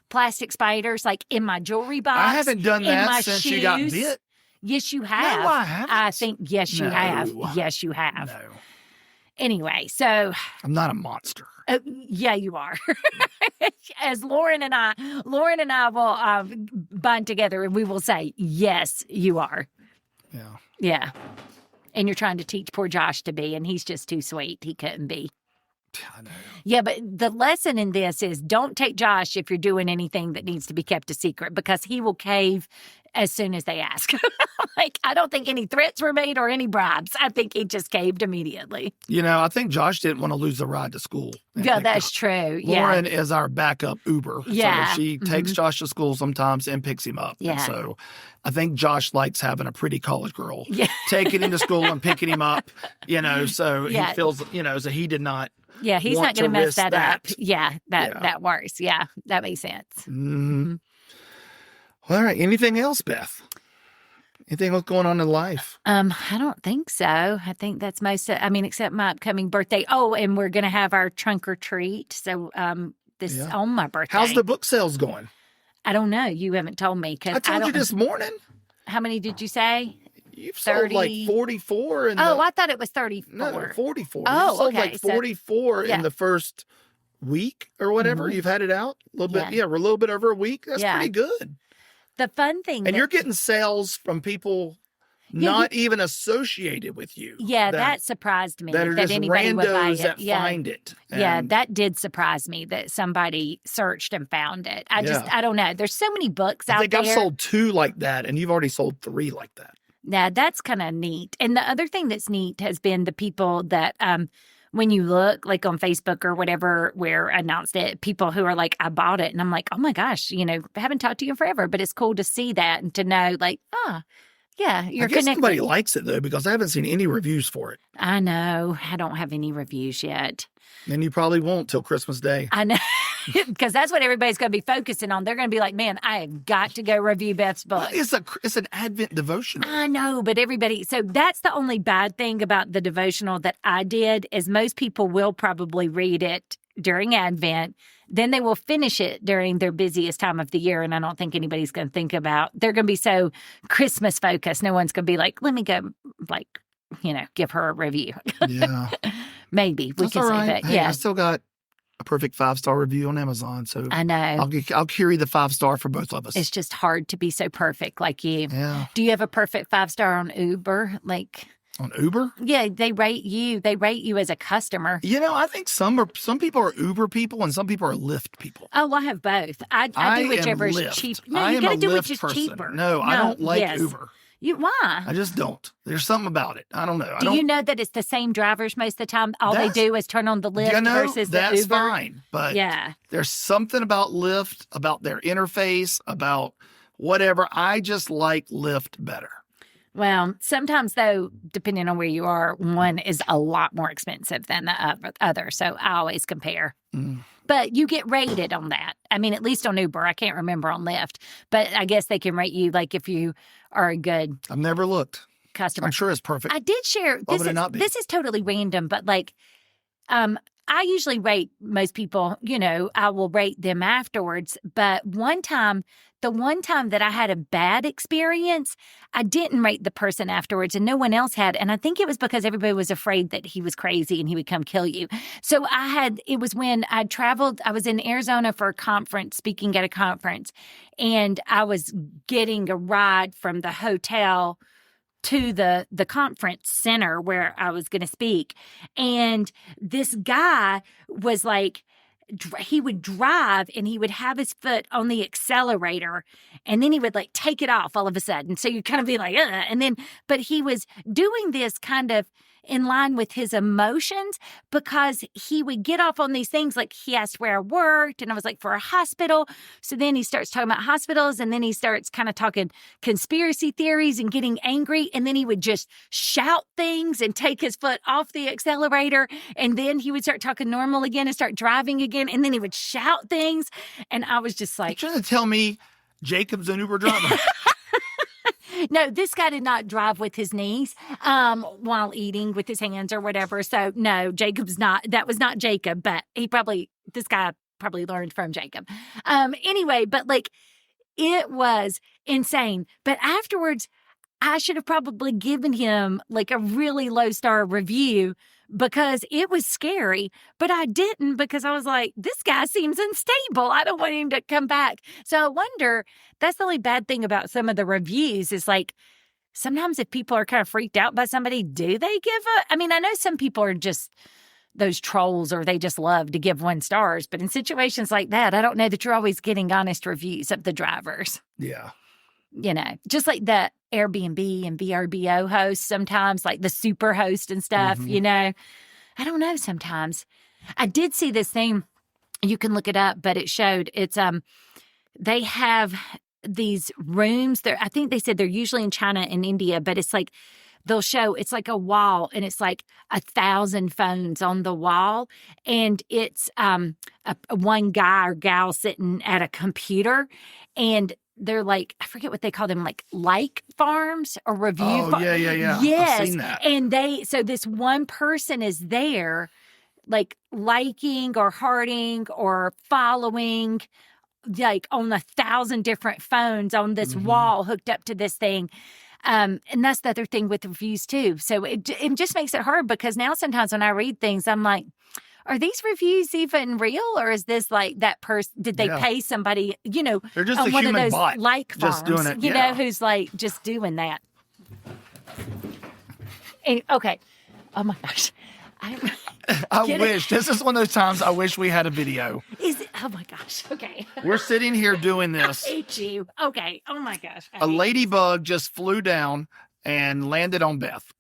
plastic spiders like in my jewelry box. I haven't done that since you got bit. Yes, you have. No, I haven't. I think, yes, you have. Yes, you have. No. Anyway, so. I'm not a monster. Yeah, you are. As Lauren and I will bind together and we will say, yes, you are. Yeah. Yeah. And you're trying to teach poor Josh to be, and he's just too sweet. He couldn't be. I know. Yeah, but the lesson in this is don't take Josh if you're doing anything that needs to be kept a secret, because he will cave as soon as they ask. Like, I don't think any threats were made or any bribes. I think he just caved immediately. I think Josh didn't want to lose the ride to school. Yeah, that's true. Lauren is our backup Uber. Yeah. So she takes Josh to school sometimes and picks him up. Yeah. And so I think Josh likes having a pretty college girl taking him to school and picking him up, so he feels, so he did not. Yeah, he's not going to mess that up. Yeah, that works. Yeah, that makes sense. Mm-hmm. Well, all right. Anything else, Beth? Anything else going on in life? I don't think so. I think that's except my upcoming birthday. Oh, and we're going to have our trunk or treat. So this is on my birthday. How's the book sales going? I don't know. You haven't told me. I told you this morning. How many did you say? You've sold like 44. I thought it was 34. No, 44. Oh, you sold okay. like 44 in the first week or whatever. Mm-hmm. You've had it out a little bit. Yeah, we're a little bit over a week. That's pretty good. The fun thing. And you're getting sales from people not even associated with you. Yeah, that surprised me. That are just anybody would buy it. That find it. And that did surprise me that somebody searched and found it. I don't know. There's so many books out there. I think I've sold 2 like that, and you've already sold 3 like that. Now, that's kind of neat. And the other thing that's neat has been the people that, when you look like on Facebook or whatever where I announced it, people who are like, I bought it. And I'm like, oh my gosh, I haven't talked to you in forever. But it's cool to see that and to know like, yeah, you're connected. Somebody likes it though, because I haven't seen any reviews for it. I know. I don't have any reviews yet. And you probably won't till Christmas Day. I know. Because that's what everybody's going to be focusing on. They're going to be like, man, I have got to go review Beth's book. Well, it's an Advent devotional. I know, but so that's the only bad thing about the devotional that I did is most people will probably read it during Advent. Then they will finish it during their busiest time of the year. And I don't think anybody's going to think about, they're going to be so Christmas focused. No one's going to be like, let me go, give her a review. Yeah. Maybe we can say that. Hey, yeah. I still got a perfect 5-star review on Amazon. So I know. I'll carry the 5-star for both of us. It's just hard to be so perfect like you. Yeah. Do you have a perfect 5-star on Uber? Like on Uber? Yeah, they rate you. They rate you as a customer. You know, I think some people are Uber people and some people are Lyft people. Oh, I have both. I do whichever is cheap. No, you got to do which is cheaper. No, I don't like Uber. Why? I just don't. There's something about it. I don't know. Do you know that it's the same drivers most of the time? All they do is turn on the Lyft versus the Uber? That's fine. But there's something about Lyft, about their interface, about whatever. I just like Lyft better. Well, sometimes, though, depending on where you are, one is a lot more expensive than the other. So I always compare. Mm. But you get rated on that. I mean, at least on Uber. I can't remember on Lyft. But I guess they can rate you like if you are a good I've never looked. Customer. I'm sure it's perfect. I did share. Why would it not be? This is totally random, but like I usually rate most people, I will rate them afterwards. But the one time that I had a bad experience, I didn't rate the person afterwards and no one else had. And I think it was because everybody was afraid that he was crazy and he would come kill you. So it was when I traveled, I was in Arizona for a conference, speaking at a conference, and I was getting a ride from the hotel to the conference center where I was going to speak. And this guy was like, he would drive and he would have his foot on the accelerator and then he would like take it off all of a sudden. So you kind of be like, but he was doing this kind of in line with his emotions because he would get off on these things like he asked where I worked and I was like for a hospital. So then he starts talking about hospitals and then he starts kind of talking conspiracy theories and getting angry. And then he would just shout things and take his foot off the accelerator. And then he would start talking normal again and start driving again. And then he would shout things. And I was just like, you're trying to tell me Jacob's an Uber driver? No, this guy did not drive with his knees while eating with his hands or whatever. So no, that was not Jacob, but this guy probably learned from Jacob. Anyway, but like it was insane. But afterwards, I should have probably given him like a really low star review because it was scary, but I didn't because I was like, this guy seems unstable. I don't want him to come back. So I wonder, that's the only bad thing about some of the reviews is like, sometimes if people are kind of freaked out by somebody, do they I mean, I know some people are just those trolls or they just love to give 1 stars, but in situations like that, I don't know that you're always getting honest reviews of the drivers. Yeah. Just like the Airbnb and VRBO hosts sometimes, like the super host and stuff, I don't know sometimes. I did see this thing, you can look it up, but it showed they have these rooms there. I think they said they're usually in China and India, but it's like, they'll show, it's like a wall and it's like 1,000 phones on the wall. And it's one guy or gal sitting at a computer and they're like, I forget what they call them, like farms or review farms. Yeah. Yes. I've seen that. And so this one person is there, like liking or hearting or following, like on 1,000 different phones on this wall hooked up to this thing. And that's the other thing with reviews too. So it just makes it hard because now sometimes when I read things, I'm like, are these reviews even real? Or is this like that person, did they pay somebody, they're just on a one human of those bot like just farms, doing it, who's like just doing that. And, okay. Oh my gosh. I wish. This is one of those times I wish we had a video. Is it? Oh my gosh. Okay. We're sitting here doing this. I hate you. Okay. Oh my gosh. A ladybug just flew down and landed on Beth.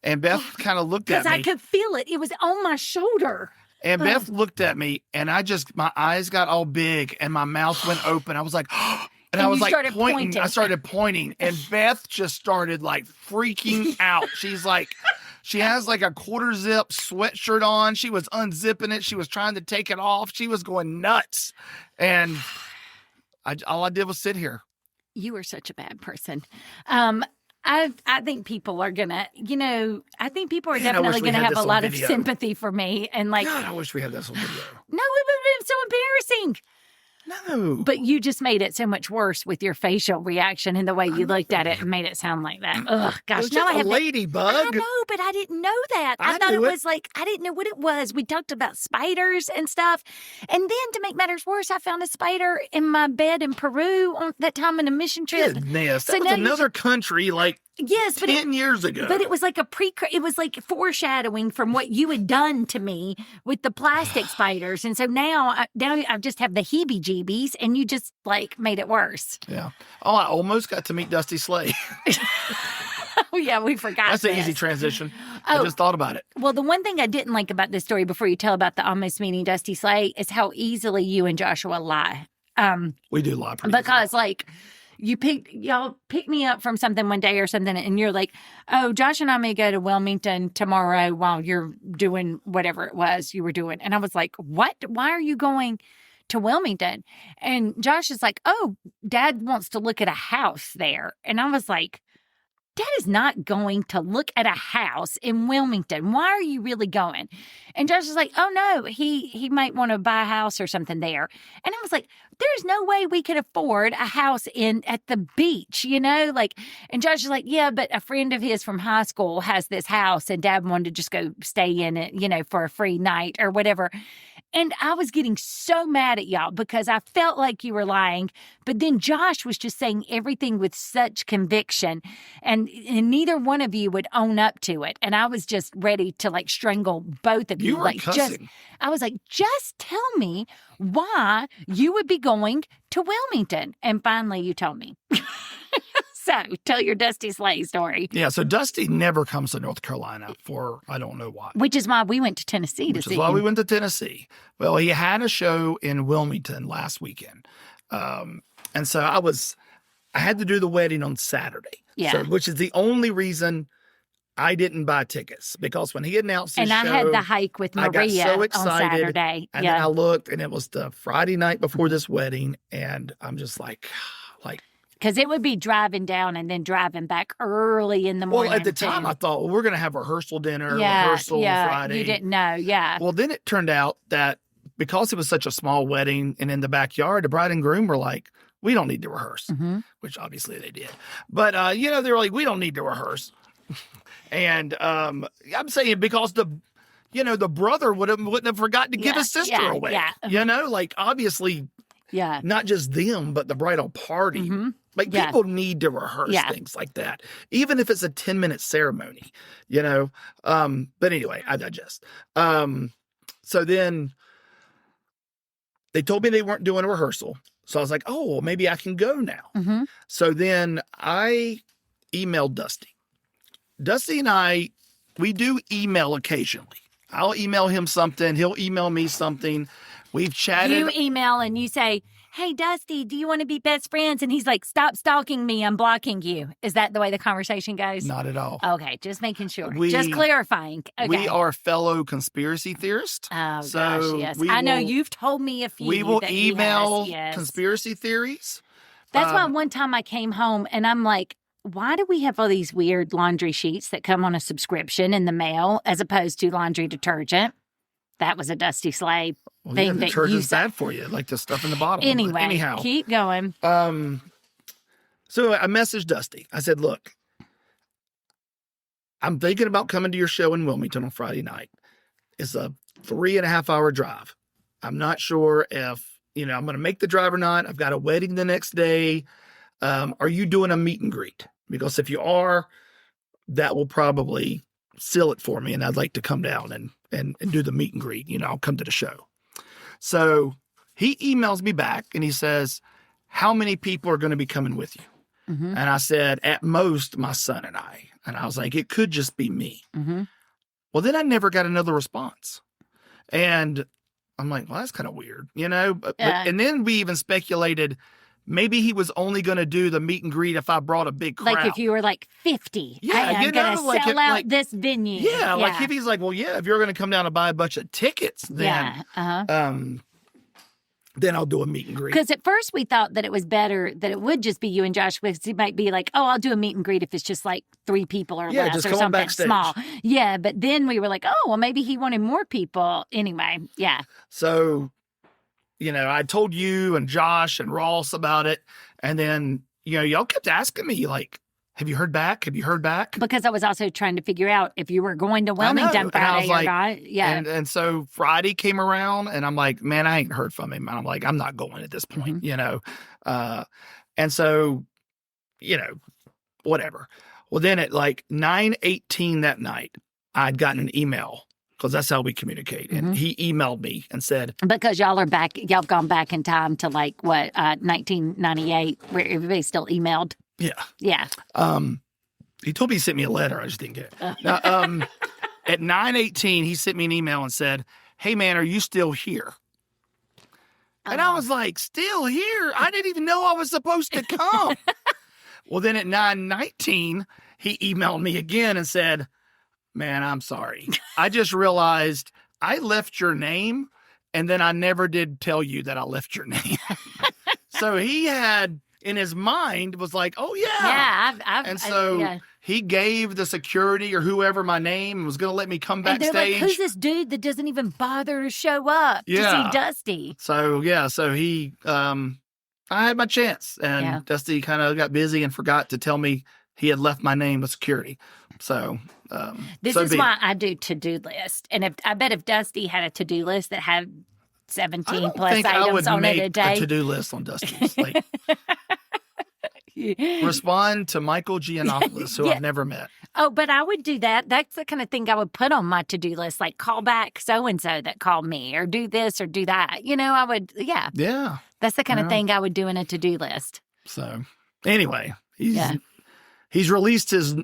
And Beth kind of looked at me. Because I could feel it. It was on my shoulder. And Beth looked at me and my eyes got all big and my mouth went open. I was like, and I was like pointing. I started pointing and Beth just started like freaking out. She's like, she has like a 1/4 zip sweatshirt on. She was unzipping it. She was trying to take it off. She was going nuts. And all I did was sit here. You are such a bad person. I think people are gonna, I think people are definitely gonna have a lot of sympathy for me and like. God, I wish we had this on video. No, it would have been so embarrassing. No. But you just made it so much worse with your facial reaction and the way you looked at it and made it sound like that. Ugh, It gosh. was Now just I a have ladybug. I know, but I didn't know that. I thought knew it it. was like, I didn't know what it was. We talked about spiders and stuff. And then to make matters worse, I found a spider in my bed in Peru on that time on a mission trip. Goodness. So That was now you another country like Yes, but 10 years ago. But it was like it was like foreshadowing from what you had done to me with the plastic spiders. And so now I just have the heebie-jeebies, and you just like made it worse. Yeah. Oh, I almost got to meet Dusty Slay. Oh, yeah, we forgot That's an this. easy transition. Oh. I just thought about it. Well, the one thing I didn't like about this story before you tell about the almost meeting Dusty Slay is how easily you and Joshua lie. We do lie pretty Because like y'all pick me up from something one day or something, and you're like, oh, Josh and I may go to Wilmington tomorrow while you're doing whatever it was you were doing. And I was like, what? Why are you going to Wilmington? And Josh is like, oh, Dad wants to look at a house there. And I was like, Dad is not going to look at a house in Wilmington. Why are you really going? And Josh is like, oh, no, he might want to buy a house or something there. And I was like, there's no way we could afford a house at the beach, you know? Like, and Josh is like, yeah, but a friend of his from high school has this house, and Dad wanted to just go stay in it, you know, for a free night or whatever. And I was getting so mad at y'all because I felt like you were lying. But then Josh was just saying everything with such conviction. And neither one of you would own up to it. And I was just ready to like strangle both of you. You were like cussing. I was like, just tell me why you would be going to Wilmington. And finally you told me. So tell your Dusty Slay story. Yeah, so Dusty never comes to North Carolina for I don't know why. Which is why we went to Tennessee to see Which is why him. we went to Tennessee. Well, he had a show in Wilmington last weekend. And so I had to do the wedding on Saturday. Yeah. So, which is the only reason I didn't buy tickets, because when he announced his And show, I had the hike with I got Maria so on excited, Saturday. and Yeah. then I looked, and it was the Friday night before this wedding, and I'm just like, Because it would be driving down and then driving back early in the morning. well, at the time, too. I thought, well, we're going to have rehearsal dinner, rehearsal Friday. You didn't know, yeah. Well, then it turned out that because it was such a small wedding and in the backyard, the bride and groom were like, we don't need to rehearse, which obviously they did. But, they were like, we don't need to rehearse. And I'm saying because the brother wouldn't have forgotten to give his sister away. Yeah. Like obviously not just them, but the bridal party. Like people need to rehearse things like that, even if it's a 10-minute ceremony, But anyway, I digest. So then they told me they weren't doing a rehearsal. So I was like, oh, well, maybe I can go now. So then I emailed Dusty. Dusty and we do email occasionally. I'll email him something. He'll email me something. We've chatted. You email and you say, hey, Dusty, do you want to be best friends? And he's like, stop stalking me. I'm blocking you. Is that the way the conversation goes? Not at all. Okay, just making sure. Just clarifying. Okay. We are fellow conspiracy theorists. Oh, so gosh, yes. I know you've told me a few. We will that email he has, conspiracy theories. That's why one time I came home and I'm like, why do we have all these weird laundry sheets that come on a subscription in the mail as opposed to laundry detergent? That was a Dusty Slay thing that detergent's bad for you, like the stuff in the bottom. Anyway, anyhow, keep going. So I messaged Dusty. I said, look, I'm thinking about coming to your show in Wilmington on Friday night. It's a 3.5-hour drive. I'm not sure if, I'm going to make the drive or not. I've got a wedding the next day. Are you doing a meet and greet? Because if you are, that will probably seal it for me. And I'd like to come down and do the meet and greet. I'll come to the show. So he emails me back and he says, how many people are going to be coming with you? And I said, at most, my son and I. And I was like, it could just be me. Well, then I never got another response. And I'm like, well, that's kind of weird, and then we even speculated maybe he was only going to do the meet and greet if I brought a big crowd. Like if you were like 50. Yeah, I'm going to sell out this venue. Yeah, like if he's like, well, yeah, if you're going to come down and buy a bunch of tickets, then then I'll do a meet and greet. Because at first we thought that it was better that it would just be you and Josh, because he might be like, oh, I'll do a meet and greet if it's just like 3 people or less just or come on something backstage. small. Yeah, but then we were like, oh, well, maybe he wanted more people. Anyway, yeah. So, I told you and Josh and Ross about it. And then, y'all kept asking me, like, have you heard back? Have you heard back? Because I was also trying to figure out if you were going to I know. Wilmington And I was Friday like- or not. Yeah. And so Friday came around and I'm like, man, I ain't heard from him. And I'm like, I'm not going at this point, And so, whatever. Well, then at like 9:18 that night, I'd gotten an email because that's how we communicate. And he emailed me and said, Because y'all gone back in time to like what, 1998, where everybody still emailed. yeah. Yeah. He told me he sent me a letter. I just didn't get it. Now, at 9:18, he sent me an email and said, hey, man, are you still here? And I was like, still here? I didn't even know I was supposed to come. Well, then at 9:19, he emailed me again and said, man, I'm sorry. I just realized I left your name and then I never did tell you that I left your name. So he had in his mind was like, oh, yeah. Yeah. He gave the security or whoever my name and was going to let me come And they're backstage. like, who's this dude that doesn't even bother to show up to Yeah. see Dusty? So he, I had my chance and Yeah. Dusty kind of got busy and forgot to tell me he had left my name with security. So, This is why I do to-do list. And I bet if Dusty had a to-do list that had I 17 don't plus think I would items on it make a day. to-do list on Dusty's. Like, respond to Michael Giannopoulos, who Yeah. I've never met. Oh, but I would do that. That's the kind of thing I would put on my to-do list, like call back so-and-so that called me or do this or do that. I would, yeah. Yeah. That's the kind of Yeah. thing I would do in a to-do list. So anyway, Yeah. he's released his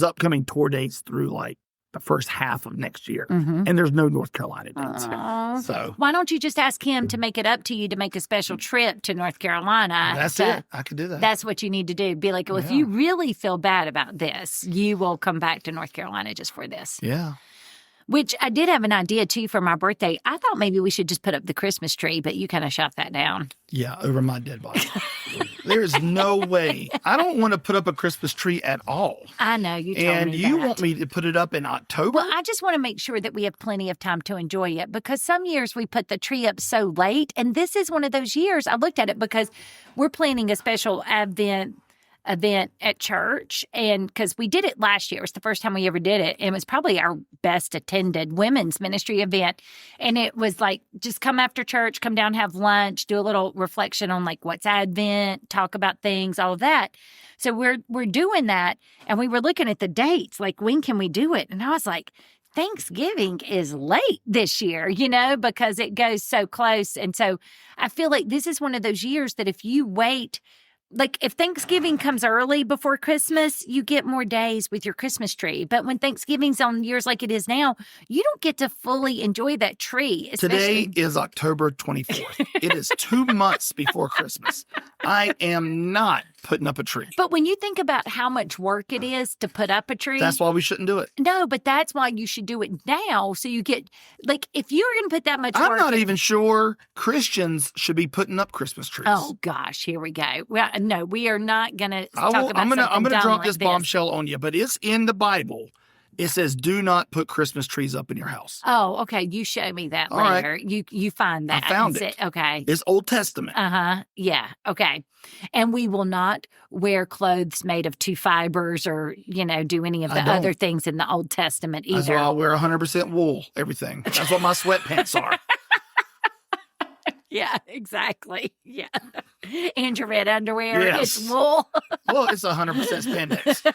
upcoming tour dates through like the first half of next year. Mm-hmm. And there's no North Carolina dates. Aw. So Why don't you just ask him to make it up to you to make a special trip to North Carolina? that's it. I could do that. That's what you need to do. Be like, well, if Yeah. you really feel bad about this, you will come back to North Carolina just for this. Yeah. Which I did have an idea, too, for my birthday. I thought maybe we should just put up the Christmas tree, but you kind of shot that down. Yeah. Over my dead body. There's no way. I don't want to put up a Christmas tree at all. I know, you told And me you that. want me to put it up in October? Well, I just want to make sure that we have plenty of time to enjoy it because some years we put the tree up so late. And this is one of those years. I looked at it because we're planning a special event at church. And because we did it last year, it was the first time we ever did it. And it was probably our best attended women's ministry event. And it was like, just come after church, come down, have lunch, do a little reflection on like what's Advent, talk about things, all of that. So we're doing that. And we were looking at the dates, like when can we do it? And I was like, Thanksgiving is late this year, because it goes so close. And so I feel like this is one of those years that if you wait, like if Thanksgiving comes early before Christmas, you get more days with your Christmas tree. But when Thanksgiving's on years like it is now, you don't get to fully enjoy that tree. Today is October 24th. It is 2 months before Christmas. I am not putting up a tree. But when you think about how much work it is to put up a tree. That's why we shouldn't do it. No, but that's why you should do it now. So you get, like, if you're going to put that much work. I'm not even sure Christians should be putting up Christmas trees. Oh, gosh, here we go. Well, no, we are not going to talk about I'm gonna something dumb drop like this bombshell on you, but it's in the Bible. It says, do not put Christmas trees up in your house. Oh, okay. You show me that All right. later. You find that. I found and it. say- okay. It's Old Testament. Uh-huh. Yeah. Okay. And we will not wear clothes made of two fibers or, do any of I the don't. other things in the Old Testament That's either. why I wear 100% wool, everything. That's what my sweatpants are. Yeah, exactly. Yeah. And your red underwear. Yes. It's wool. Well, it's 100% spandex.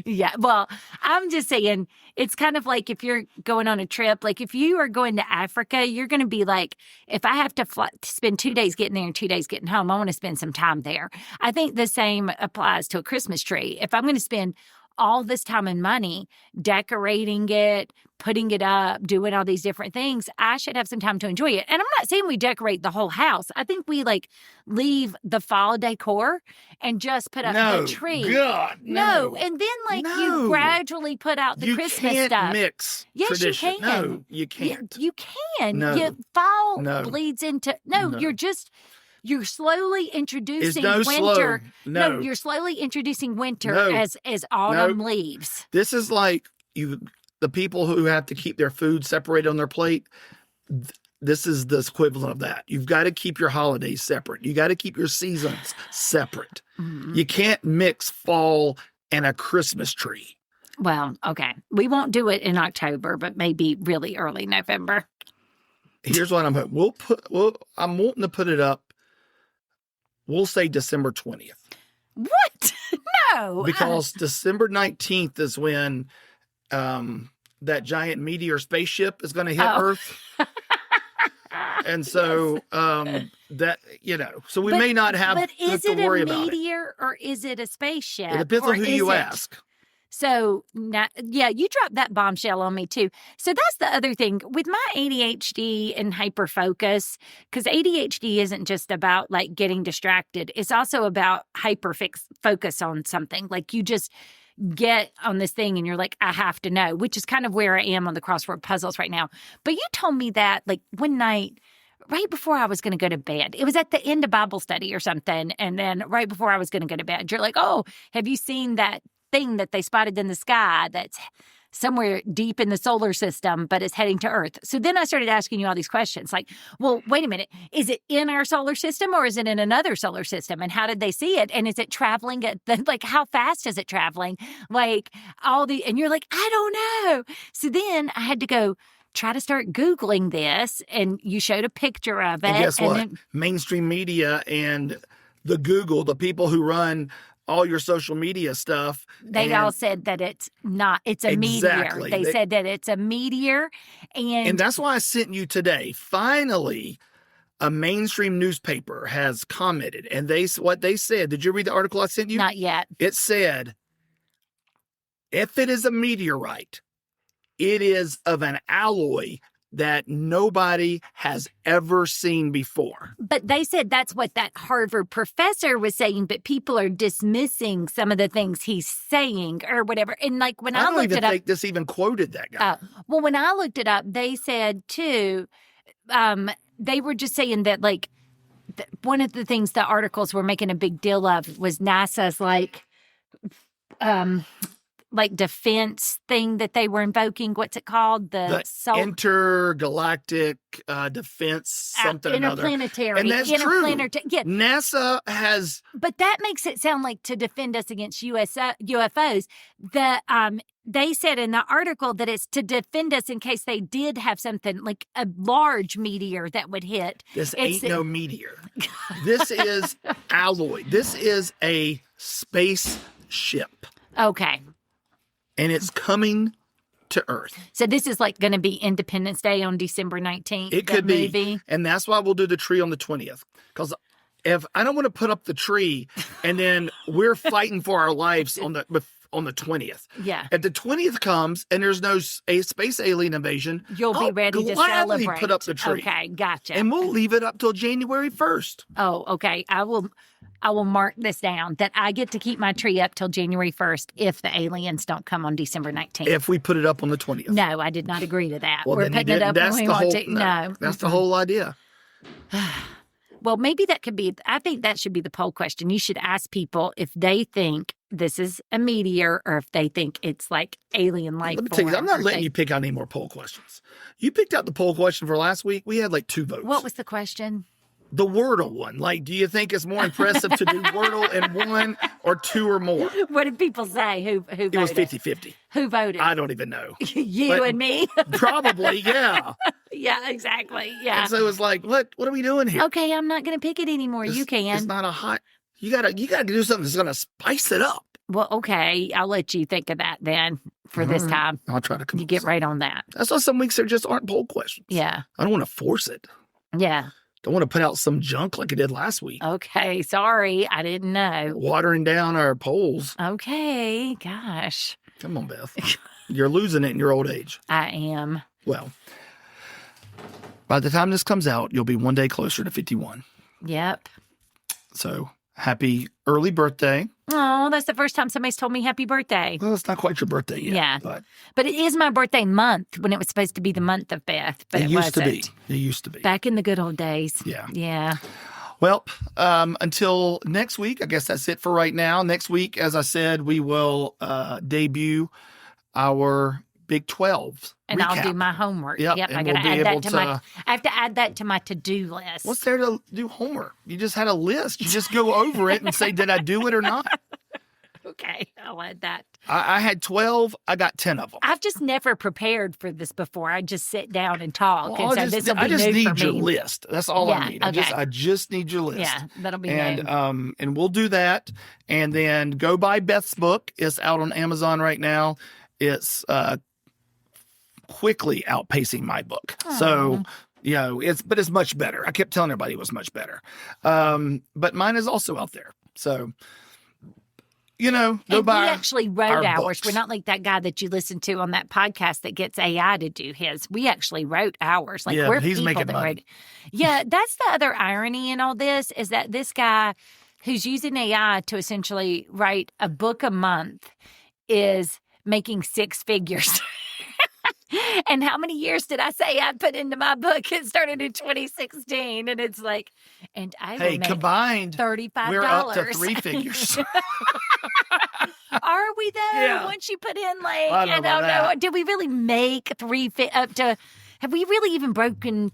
Yeah. Well, I'm just saying it's kind of like if you're going on a trip, like if you are going to Africa, you're going to be like, if I have to spend 2 days getting there and 2 days getting home, I want to spend some time there. I think the same applies to a Christmas tree. If I'm going to spend all this time and money decorating it, putting it up, doing all these different things, I should have some time to enjoy it. And I'm not saying we decorate the whole house. I think we leave the fall decor and just put up No, the tree. God, no. And then No. you gradually put out the You Christmas can't stuff. mix Yes, you tradition. can. No, you can't. You can. No. Fall No. bleeds into No. you're slowly introducing no winter. slow. No. You're slowly introducing winter No. as autumn leaves. This is like you the people who have to keep their food separated on their plate, this is the equivalent of that. You've got to keep your holidays separate. You got to keep your seasons separate. Mm-hmm. You can't mix fall and a Christmas tree. Well, okay. We won't do it in October, but maybe really early November. Here's what I'm hoping. I'm wanting to put it up. We'll say December 20th. What? No. Because December 19th is when that giant meteor spaceship is going to hit Earth. And so that, so we may not have to worry about it. But is it a meteor or is it a spaceship? It depends on who you ask. So, you dropped that bombshell on me too. So that's the other thing with my ADHD and hyperfocus, because ADHD isn't just about like getting distracted. It's also about focus on something. Like you just get on this thing and you're like, I have to know, which is kind of where I am on the crossword puzzles right now. But you told me that like one night, right before I was going to go to bed, it was at the end of Bible study or something. And then right before I was going to go to bed, you're like, oh, have you seen that thing that they spotted in the sky that's somewhere deep in the solar system, but it's heading to Earth? So then I started asking you all these questions like, well, wait a minute. Is it in our solar system or is it in another solar system? And how did they see it? And is it traveling how fast is it traveling? And you're like, I don't know. So then I had to go try to start Googling this, and you showed a picture of it. And guess what? Mainstream media and the people who run all your social media stuff. They all said that it's not. It's a meteor. They said that it's a meteor. And that's why I sent you today. Finally, a mainstream newspaper has commented. And what they said, did you read the article I sent you? Not yet. It said, if it is a meteorite, it is of an alloy that nobody has ever seen before. But they said that's what that Harvard professor was saying, but people are dismissing some of the things he's saying or whatever. And like when I looked it up... I don't even think this even quoted that guy. Well, when I looked it up, they said too, they were just saying that like one of the things the articles were making a big deal of was NASA's like defense thing that they were invoking. What's it called? The intergalactic defense something interplanetary. And that's true. Yeah. NASA has... But that makes it sound like to defend us against UFOs. They said in the article that it's to defend us in case they did have something like a large meteor that would hit. This ain't no meteor. This is alloy. This is a spaceship. Okay. And it's coming to Earth. So this is like going to be Independence Day on December 19th. It could be. And that's why we'll do the tree on the 20th. Because if I don't want to put up the tree and then we're fighting for our lives on the 20th. Yeah. If the 20th comes and there's no space alien invasion, you'll be ready to gladly celebrate. Put up the tree. Okay, gotcha. And we'll leave it up till January 1st. Oh, okay. I will mark this down that I get to keep my tree up till January 1st if the aliens don't come on December 19th. If we put it up on the 20th. No, I did not agree to that. Well, we're putting it up when we want to. No. That's the whole idea. Well, maybe that could be, I think that should be the poll question. You should ask people if they think this is a meteor or if they think it's like alien life. Let me tell you, I'm not letting you pick out any more poll questions. You picked out the poll question for last week. We had like 2 votes. What was the question? The Wordle one. Like, do you think it's more impressive to do Wordle in 1 or 2 or more? What did people say? Who voted? It was 50-50. Who voted? I don't even know. You and me? Probably, yeah. Yeah, exactly. Yeah. And so it was like, what are we doing here? Okay, I'm not going to pick it anymore. You can. It's not a hot... You gotta do something that's gonna spice it up. Well, okay. I'll let you think of that then for this time. I'll try to come. You get right on that. That's why some weeks there just aren't poll questions. Yeah. I don't want to force it. Yeah. Don't want to put out some junk like I did last week. Okay. Sorry. I didn't know. Watering down our polls. Okay. Gosh. Come on, Beth. You're losing it in your old age. I am. Well, by the time this comes out, you'll be one day closer to 51. Yep. So happy early birthday. Oh, that's the first time somebody's told me happy birthday. Well, it's not quite your birthday yet. Yeah. But it is my birthday month when it was supposed to be the month of Beth. But it used wasn't. to be. It used to be. Back in the good old days. Yeah. Yeah. Well, until next week, I guess that's it for right now. Next week, as I said, we will debut our Big 12 And I'll do recap. my homework. Yep, Yep. and I we'll gotta be add able that to my. to- I have to add that to my to-do list. What's there to do homework? You just had a list. You just go over it and say, did I do it or not? Okay, I'll add that. I had 12. I got 10 of them. I've just never prepared for this before. I just sit down and talk, Well, and so this will be I just new need for your me. list. That's all I Yeah, need. okay. I just need your list. Yeah, that'll be And new. and we'll do that. And then go buy Beth's book. It's out on Amazon right now. It's quickly outpacing my book. So it's much better. I kept telling everybody it was much better. But mine is also out there. So go And buy. we actually wrote our ours. books. We're not like that guy that you listen to on that podcast that gets AI to do his. We actually wrote ours. Like Yeah, we're he's people making that money. wrote. Yeah, that's the other irony in all this is that this guy who's using AI to essentially write a book a month is making six figures. And how many years did I say I put into my book? It started in 2016, and it's like, and I will make Combined, $35. we're up to 3 figures. Are we though? Yeah. Once you put in like, I don't know about that. Did we really make up to? Have we really even broken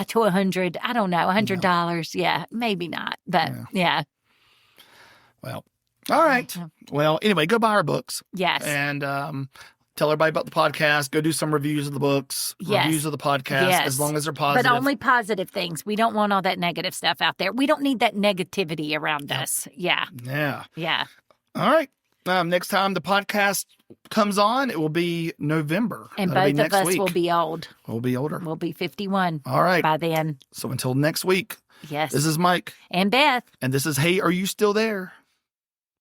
to 100? I don't know, $100. Yeah, maybe not, but yeah. Well, all right. Well, anyway, go buy our books. Yes. And tell everybody about the podcast. Go do some reviews of the books, reviews of the podcast, Yes. as long as they're positive. But only positive things. We don't want all that negative stuff out there. We don't need that negativity around us. Yeah. Yeah. Yeah. All right. Next time the podcast comes on, it will be November. And That'll be both of next us week. will be old. We'll be older. We'll be 51 All right. by then. So until next week, Yes. this is Mike. And Beth. And this is Hey, Are You Still There?